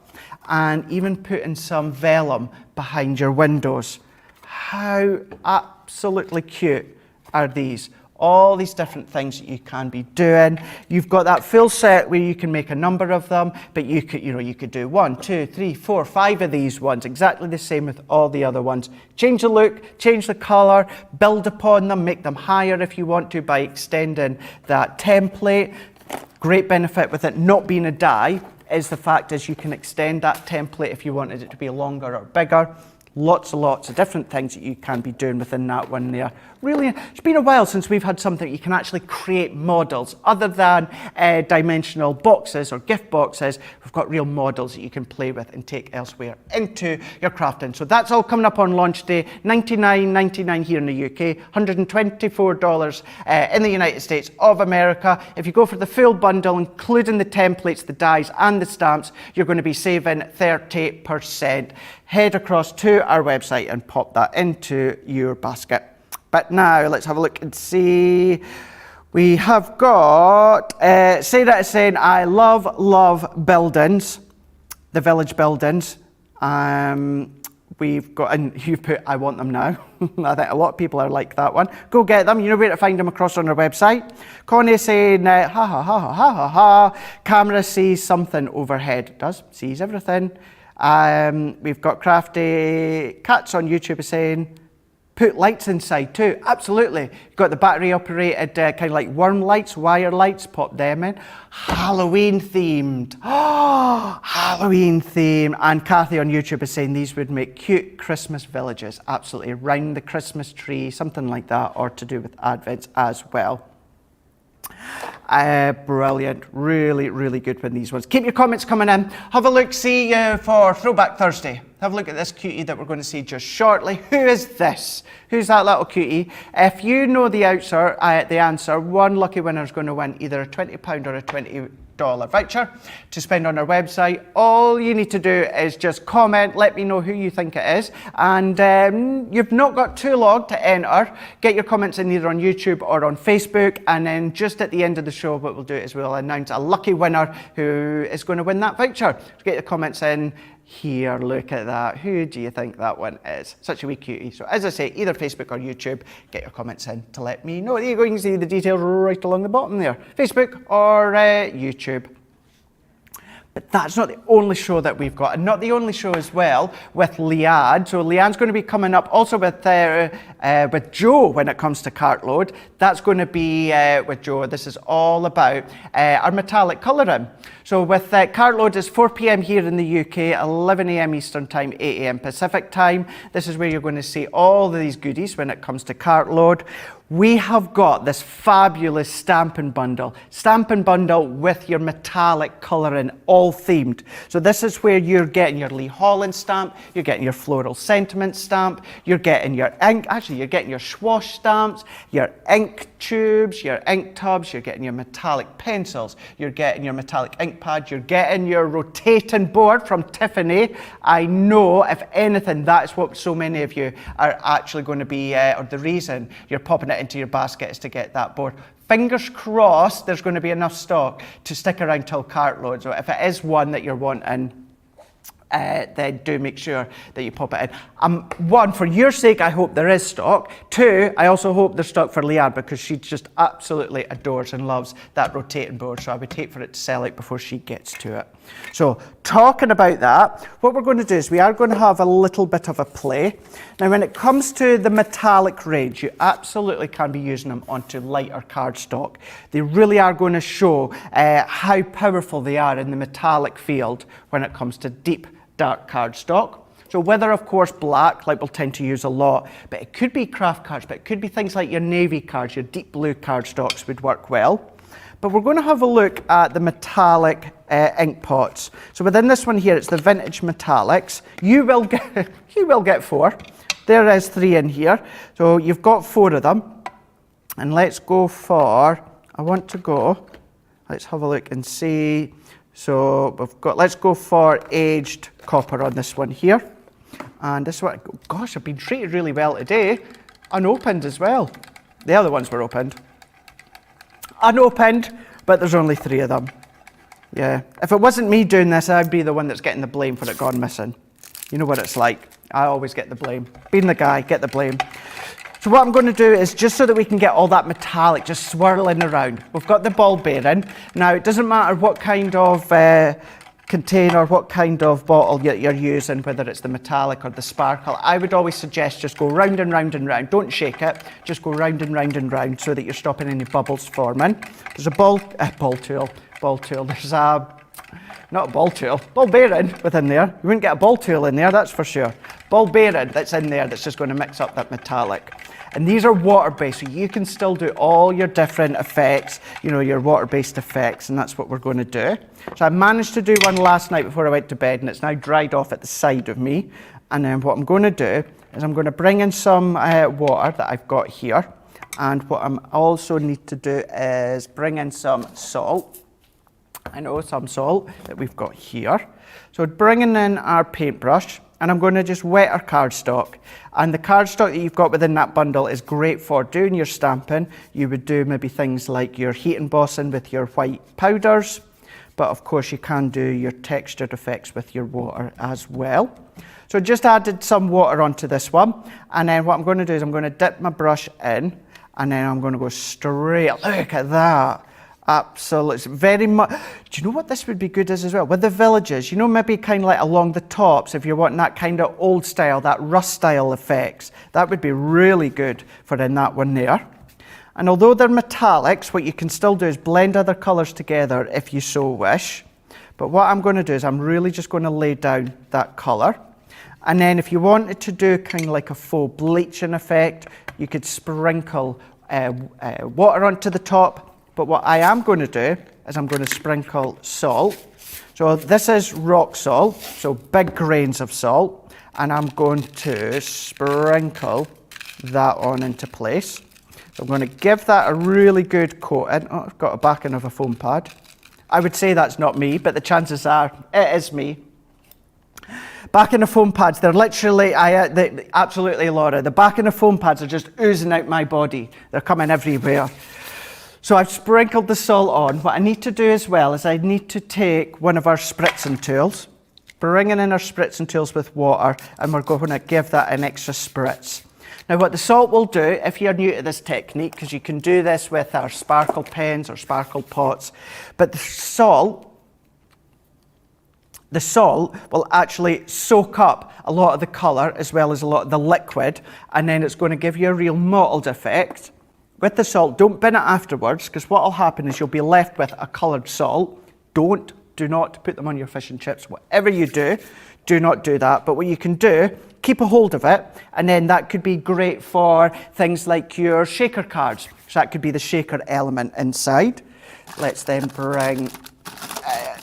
and even putting some vellum behind your windows. How absolutely cute are these? All these different things that you can be doing. You've got that full set where you can make a number of them, but you could do 1, 2, 3, 4, 5 of these ones, exactly the same with all the other ones. Change the look, change the color, build upon them, make them higher if you want to by extending that template. Great benefit with it not being a die is the fact is you can extend that template if you wanted it to be longer or bigger. Lots and lots of different things that you can be doing within that one there. Really, it's been a while since we've had something you can actually create models other than dimensional boxes or gift boxes. We've got real models that you can play with and take elsewhere into your crafting. So that's all coming up on launch day. $99.99 here in the UK, $124 in the United States of America. If you go for the full bundle, including the templates, the dies and the stamps, you're going to be saving 30%. Head across to our website and pop that into your basket. But now let's have a look and see. We have got Sarah is saying, I love buildings, the village buildings. We've got, and you've put, I want them now. I think a lot of people are like that one. Go get them. You know where to find them across on our website. Connie saying, ha ha ha ha ha ha ha. Camera sees something overhead. It does, sees everything. We've got Crafty Cats on YouTube saying, put lights inside too. Absolutely. You've got the battery operated kind of like worm lights, wire lights, pop them in. Halloween themed. Oh, Halloween theme. And Kathy on YouTube is saying these would make cute Christmas villages. Absolutely. Around the Christmas tree, something like that, or to do with Advents as well. Brilliant. Really, really good with these ones. Keep your comments coming in. Have a look, see for Throwback Thursday. Have a look at this cutie that we're going to see just shortly. Who is this? Who's that little cutie? If you know the answer, one lucky winner is going to win either a £20 or a $20 voucher to spend on our website. All you need to do is just comment, let me know who you think it is, and you've not got too long to enter. Get your comments in either on YouTube or on Facebook, and then just at the end of the show what we'll do is we'll announce a lucky winner who is going to win that voucher. So get your comments in here. Look at that. Who do you think that one is? Such a wee cutie. So as I say, either Facebook or YouTube, get your comments in to let me know. There you go, you can see the details right along the bottom there. Facebook or YouTube. But that's not the only show that we've got, and not the only show as well with Laird. So Laird's going to be coming up also with Joe when it comes to Cartload. That's going to be with Joe. This is all about our metallic colouring. So with Cartload, it's 4 p.m. here in the UK, 11 a.m. Eastern Time, 8 a.m. Pacific Time. This is where you're going to see all of these goodies when it comes to Cartload. We have got this fabulous stamping bundle with your metallic colouring, all themed. So this is where you're getting your Lee Holland stamp, you're getting your floral sentiment stamp, you're getting your ink, actually you're getting your swash stamps, your ink tubes, your ink tubs, you're getting your metallic pencils, you're getting your metallic ink pad, you're getting your rotating board from Tiffany. I know, if anything, that's what so many of you are actually going to be, or the reason you're popping it into your basket is to get that board. Fingers crossed there's going to be enough stock to stick around till Cartload. So if it is one that you're wanting, then do make sure that you pop it in. One, for your sake, I hope there is stock. Two, I also hope there's stock for Laird because she just absolutely adores and loves that rotating board. So I would hate for it to sell out before she gets to it. So talking about that, what we're going to do is we are going to have a little bit of a play. Now, when it comes to the metallic range, you absolutely can be using them onto lighter cardstock. They really are going to show how powerful they are in the metallic field when it comes to deep, dark cardstock. So whether, of course, black, like we'll tend to use a lot, but it could be craft cards, but it could be things like your navy cards, your deep blue cardstocks would work well. But we're going to have a look at the metallic ink pots. So within this one here, it's the vintage metallics. You will get 4. There is 3 in here. So you've got 4 of them. And let's go for, let's have a look and see. So let's go for aged copper on this one here. And this one, gosh, I've been treated really well today. Unopened as well. The other ones were opened. Unopened, but there's only 3 of them. Yeah, if it wasn't me doing this, I'd be the one that's getting the blame for it gone missing. You know what it's like. I always get the blame. Being the guy, get the blame. So what I'm going to do is, just so that we can get all that metallic just swirling around, we've got the ball bearing. Now, it doesn't matter what kind of container, what kind of bottle you're using, whether it's the metallic or the sparkle. I would always suggest just go round and round and round. Don't shake it, just go round and round and round so that you're stopping any bubbles forming. There's a ball tool. There's not a ball tool, ball bearing within there. You wouldn't get a ball tool in there, that's for sure. Ball bearing that's in there that's just going to mix up that metallic. And these are water-based, so you can still do all your different effects, you know, your water-based effects, and that's what we're going to do. So I managed to do one last night before I went to bed, and it's now dried off at the side of me. And then what I'm going to do is I'm going to bring in some water that I've got here. And what I also need to do is bring in some salt. I know some salt that we've got here. So bringing in our paintbrush, and I'm going to just wet our cardstock. And the cardstock that you've got within that bundle is great for doing your stamping. You would do maybe things like your heat embossing with your white powders, but of course you can do your textured effects with your water as well. So just added some water onto this one, and then what I'm going to do is I'm going to dip my brush in, and then I'm going to go straight. Look at that. Absolutely, very much. Do you know what this would be good as well? With the villages, you know, maybe kind of like along the tops, if you're wanting that kind of old style, that rust style effects, that would be really good for in that one there. And although they're metallics, what you can still do is blend other colours together if you so wish. But what I'm going to do is I'm really just going to lay down that colour. And then if you wanted to do kind of like a faux bleaching effect, you could sprinkle water onto the top. But what I am going to do is I'm going to sprinkle salt. So this is rock salt, so big grains of salt. And I'm going to sprinkle that on into place. So I'm going to give that a really good coating. Oh, I've got a backing of a foam pad. I would say that's not me, but the chances are it is me. Backing of foam pads, they're literally, absolutely, Laura, the backing of foam pads are just oozing out my body. They're coming everywhere. So I've sprinkled the salt on. What I need to do as well is I need to take one of our spritzing tools, bringing in our spritzing tools with water, and we're going to give that an extra spritz. Now what the salt will do, if you're new to this technique, because you can do this with our sparkle pens or sparkle pots, but the salt will actually soak up a lot of the colour as well as a lot of the liquid, and then it's going to give you a real mottled effect. With the salt, don't bin it afterwards, because what will happen is you'll be left with a coloured salt. Do not put them on your fish and chips. Whatever you do not do that. But what you can do, keep a hold of it, and then that could be great for things like your shaker cards. So that could be the shaker element inside. Let's then bring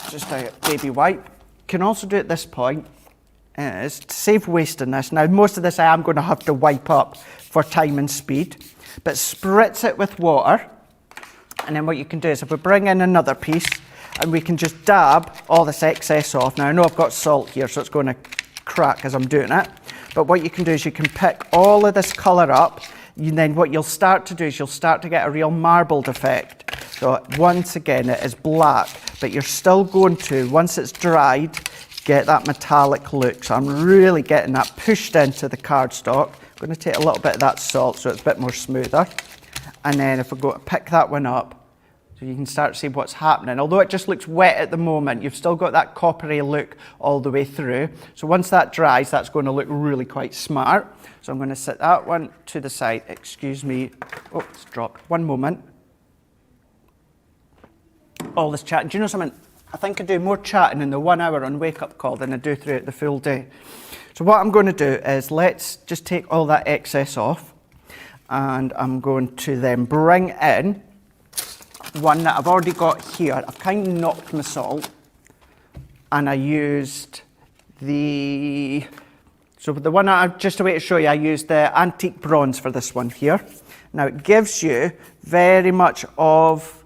just a baby wipe. Can also do at this point is to save wasting this. Now most of this I am going to have to wipe up for time and speed, but spritz it with water, and then what you can do is if we bring in another piece and we can just dab all this excess off. Now I know I've got salt here, so it's going to crack as I'm doing it, but what you can do is you can pick all of this colour up, and then what you'll start to do is you'll start to get a real marbled effect. So once again it is black, but you're still going to, once it's dried, get that metallic look. So I'm really getting that pushed into the cardstock. I'm going to take a little bit of that salt so it's a bit more smoother. And then if we go to pick that one up, so you can start to see what's happening. Although it just looks wet at the moment, you've still got that coppery look all the way through. So once that dries, that's going to look really quite smart. So I'm going to set that one to the side. Excuse me. Oh, it's dropped. One moment. All this chatting. Do you know something? I think I do more chatting in the 1 hour on Wake Up Call than I do throughout the full day. So what I'm going to do is let's just take all that excess off, and I'm going to then bring in one that I've already got here. I've kind of knocked my salt, and I used the one just a way to show you, I used the antique bronze for this one here. Now it gives you very much of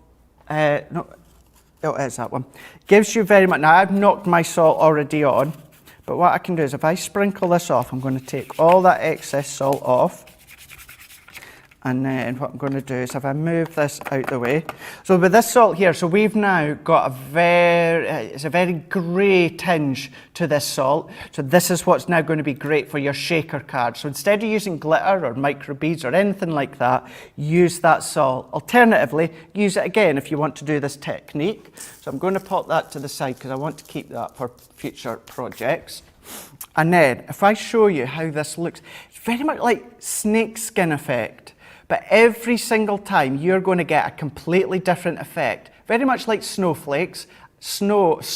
oh, it's that one. Gives you very much. Now I've knocked my salt already on, but what I can do is if I sprinkle this off, I'm going to take all that excess salt off. And then what I'm going to do is if I move this out the way. So with this salt here, so we've now got it's a very grey tinge to this salt. So this is what's now going to be great for your shaker card. So instead of using glitter or micro beads or anything like that, use that salt. Alternatively, use it again if you want to do this technique. So I'm going to pop that to the side because I want to keep that for future projects. And then if I show you how this looks, it's very much like snake skin effect. But every single time you're going to get a completely different effect. Very much like snowflakes. Salt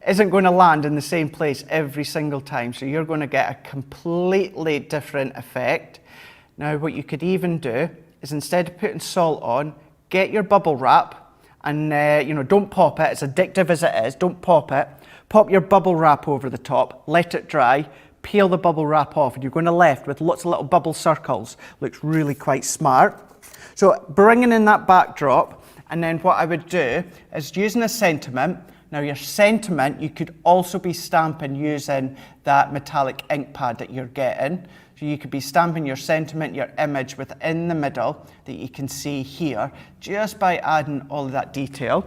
isn't going to land in the same place every single time. So you're going to get a completely different effect. Now what you could even do is instead of putting salt on, get your bubble wrap and don't pop it. It's addictive as it is. Don't pop it. Pop your bubble wrap over the top. Let it dry. Peel the bubble wrap off, and you're going to left with lots of little bubble circles. Looks really quite smart. So bringing in that backdrop, and then what I would do is using a sentiment. Now your sentiment, you could also be stamping using that metallic ink pad that you're getting. So you could be stamping your sentiment, your image within the middle that you can see here, just by adding all of that detail.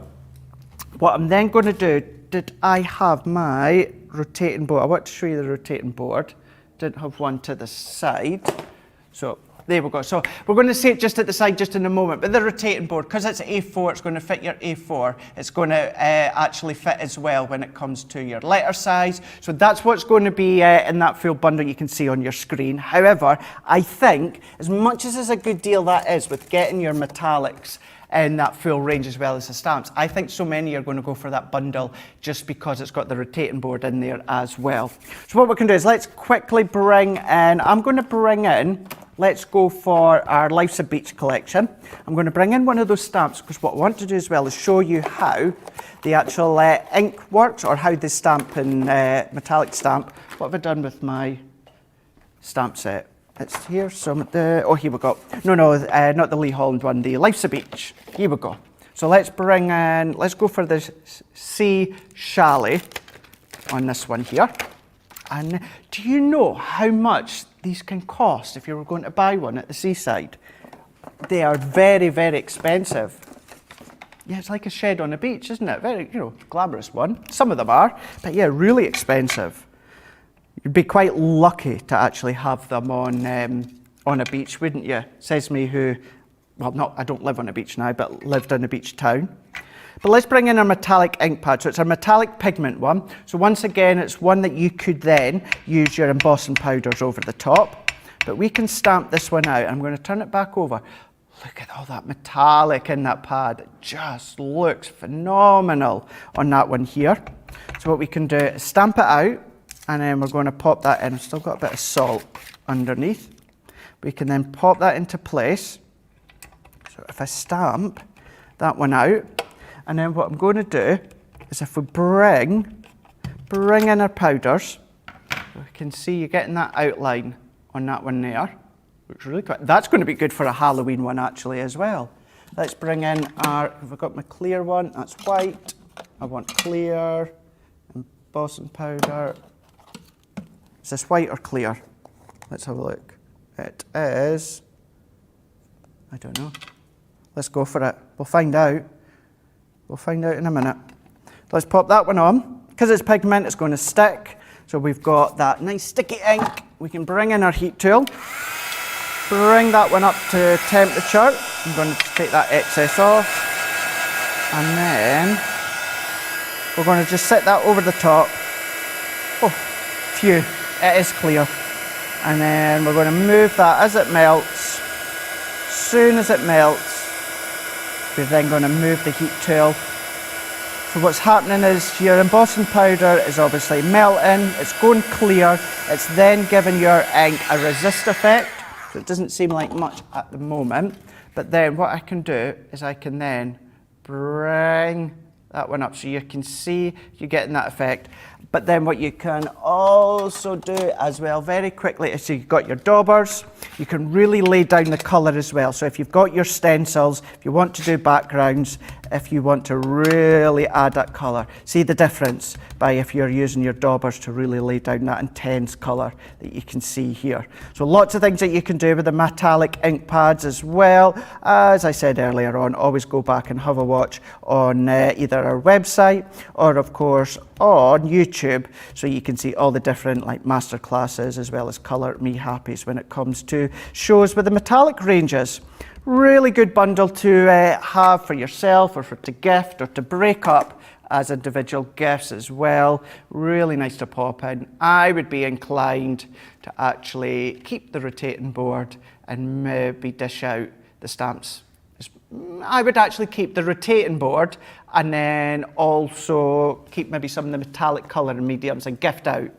What I'm then going to do, did I have my rotating board? I want to show you the rotating board. Didn't have one to the side. So there we go. So we're going to see it just at the side just in a moment. But the rotating board, because it's A4, it's going to fit your A4. It's going to actually fit as well when it comes to your letter size. So that's what's going to be in that full bundle you can see on your screen. However, I think as much as it's a good deal that is with getting your metallics in that full range as well as the stamps, I think so many are going to go for that bundle just because it's got the rotating board in there as well. So what we can do is let's quickly bring in, let's go for our Life's a Beach collection. I'm going to bring in one of those stamps because what I want to do as well is show you how the actual ink works, or how the stamp and metallic stamp. What have I done with my stamp set? It's here, so here we go. No, not the Lee Holland one, the Life's a Beach. Here we go. So let's go for the Sea Chalet on this one here. And do you know how much these can cost if you were going to buy one at the seaside? They are very, very expensive. Yeah, it's like a shed on a beach, isn't it? Very, glamorous one. Some of them are, but yeah, really expensive. You'd be quite lucky to actually have them on a beach, wouldn't you? Says me who, well, I don't live on a beach now, but lived in a beach town. But let's bring in our metallic ink pad. So it's a metallic pigment one. So once again, it's one that you could then use your embossing powders over the top. But we can stamp this one out. I'm going to turn it back over. Look at all that metallic in that pad. It just looks phenomenal on that one here. So what we can do is stamp it out, and then we're going to pop that in. I've still got a bit of salt underneath. We can then pop that into place. So if I stamp that one out, and then what I'm going to do is if we bring in our powders, we can see you're getting that outline on that one there. Looks really quite, that's going to be good for a Halloween one actually as well. Let's bring in our, have I got my clear one? That's white. I want clear, embossing powder. Is this white or clear? Let's have a look. It is, I don't know. Let's go for it. We'll find out. We'll find out in a minute. Let's pop that one on. Because it's pigment, it's going to stick. So we've got that nice sticky ink. We can bring in our heat tool. Bring that one up to temperature. I'm going to take that excess off. And then we're going to just set that over the top. Oh, phew, it is clear. And then we're going to move that as it melts. As soon as it melts, we're then going to move the heat tool. So what's happening is your embossing powder is obviously melting, it's going clear, it's then giving your ink a resist effect. So it doesn't seem like much at the moment, but then what I can do is I can then bring that one up so you can see you're getting that effect. But then what you can also do as well very quickly is you've got your daubers, you can really lay down the colour as well. So if you've got your stencils, if you want to do backgrounds, if you want to really add that colour, see the difference by if you're using your daubers to really lay down that intense colour that you can see here. So lots of things that you can do with the metallic ink pads as well. As I said earlier on, always go back and have a watch on either our website or of course on YouTube, so you can see all the different like master classes as well as Colour Me Happies when it comes to shows with the metallic ranges. Really good bundle to have for yourself or for to gift or to break up as individual gifts as well. Really nice to pop in. I would be inclined to actually keep the rotating board and maybe dish out the stamps. I would actually keep the rotating board and then also keep maybe some of the metallic colour and mediums and gift out.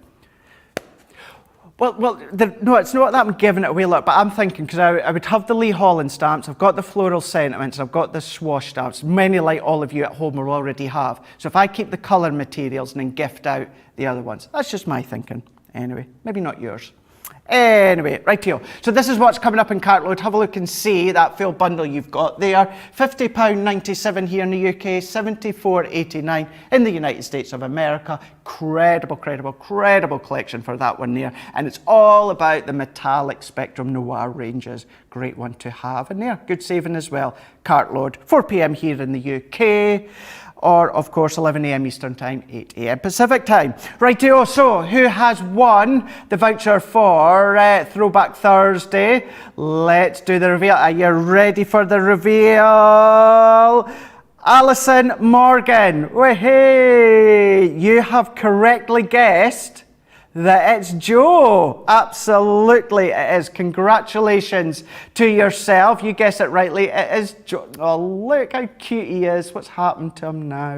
No, it's not that I'm giving it away, look, but I'm thinking, because I would have the Lee Holland stamps, I've got the floral sentiments, I've got the swash stamps, many like all of you at home will already have. So if I keep the colour materials and then gift out the other ones, that's just my thinking. Anyway, maybe not yours. Anyway, rightio. So this is what's coming up in Cartload. Have a look and see that full bundle you've got there. £50.97 here in the UK, £74.89 in the United States of America. Credible collection for that one there. And it's all about the metallic Spectrum Noir ranges. Great one to have in there. Good saving as well. Cartload, 4 p.m. here in the UK. Or, of course, 11 a.m. Eastern Time, 8 a.m. Pacific Time. Rightio, so who has won the voucher for Throwback Thursday? Let's do the reveal. Are you ready for the reveal? Alison Morgan. Hey, you have correctly guessed that it's Joe. Absolutely, it is. Congratulations to yourself. You guessed it rightly. It is Joe. Oh, look how cute he is. What's happened to him now?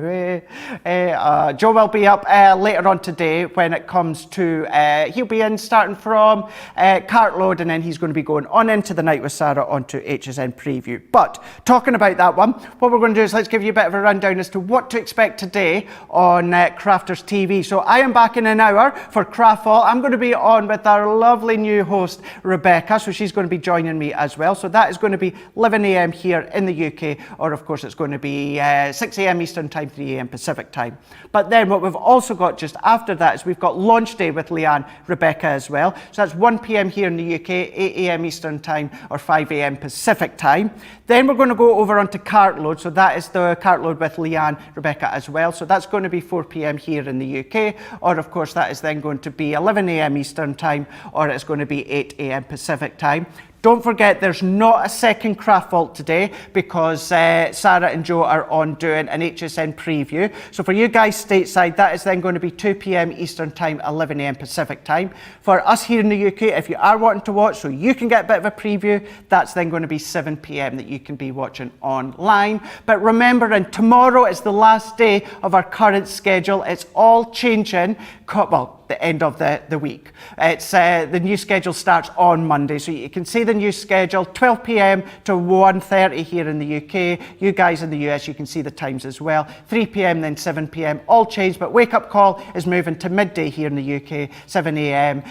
Joe will be up later on today when it comes to, he'll be in starting from Cartload, and then he's going to be going on into The Night with Sarah onto HSN Preview. But talking about that one, what we're going to do is let's give you a bit of a rundown as to what to expect today on Crafters TV. So I am back in an hour for Crafters raffle, I'm going to be on with our lovely new host, Rebecca, so she's going to be joining me as well. So that is going to be 11 a.m. here in the UK, or of course it's going to be 6 a.m. Eastern Time, 3 a.m. Pacific Time. But then what we've also got just after that is we've got launch day with Leanne, Rebecca as well. So that's 1 p.m. here in the UK, 8 a.m. Eastern Time, or 5 a.m. Pacific Time. Then we're going to go over onto Cartload. So that is the Cartload with Leanne, Rebecca as well. So that's going to be 4 p.m. here in the UK, or of course that is then going to be 11 a.m. Eastern Time, or it's going to be 8 a.m. Pacific Time. Don't forget, there's not a second craft vault today because Sarah and Joe are on doing an HSN preview. So for you guys stateside, that is then going to be 2 p.m. Eastern Time, 11 a.m. Pacific Time. For us here in the UK, if you are wanting to watch so you can get a bit of a preview, that's then going to be 7 p.m. that you can be watching online. But remember, and tomorrow is the last day of our current schedule. It's all changing, well, the end of the week. It's the new schedule starts on Monday, so you can see the new schedule, 12 p.m. to 1:30 here in the UK. You guys in the US, you can see the times as well. 3 p.m. then 7 p.m. all changed, but Wake Up Call is moving to midday here in the UK, 7 a.m.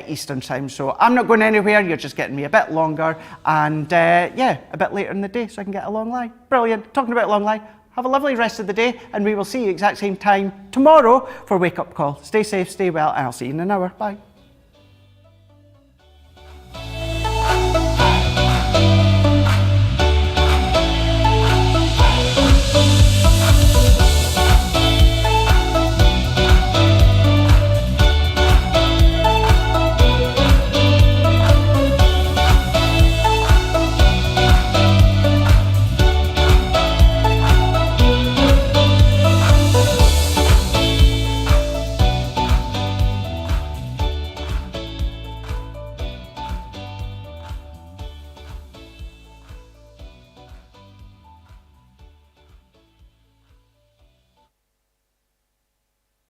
Eastern Time. So I'm not going anywhere, you're just getting me a bit longer, and yeah, a bit later in the day so I can get a long lie. Brilliant. Talking about long lie, have a lovely rest of the day, and we will see you exact same time tomorrow for Wake Up Call. Stay safe, stay well, and I'll see you in an hour. Bye.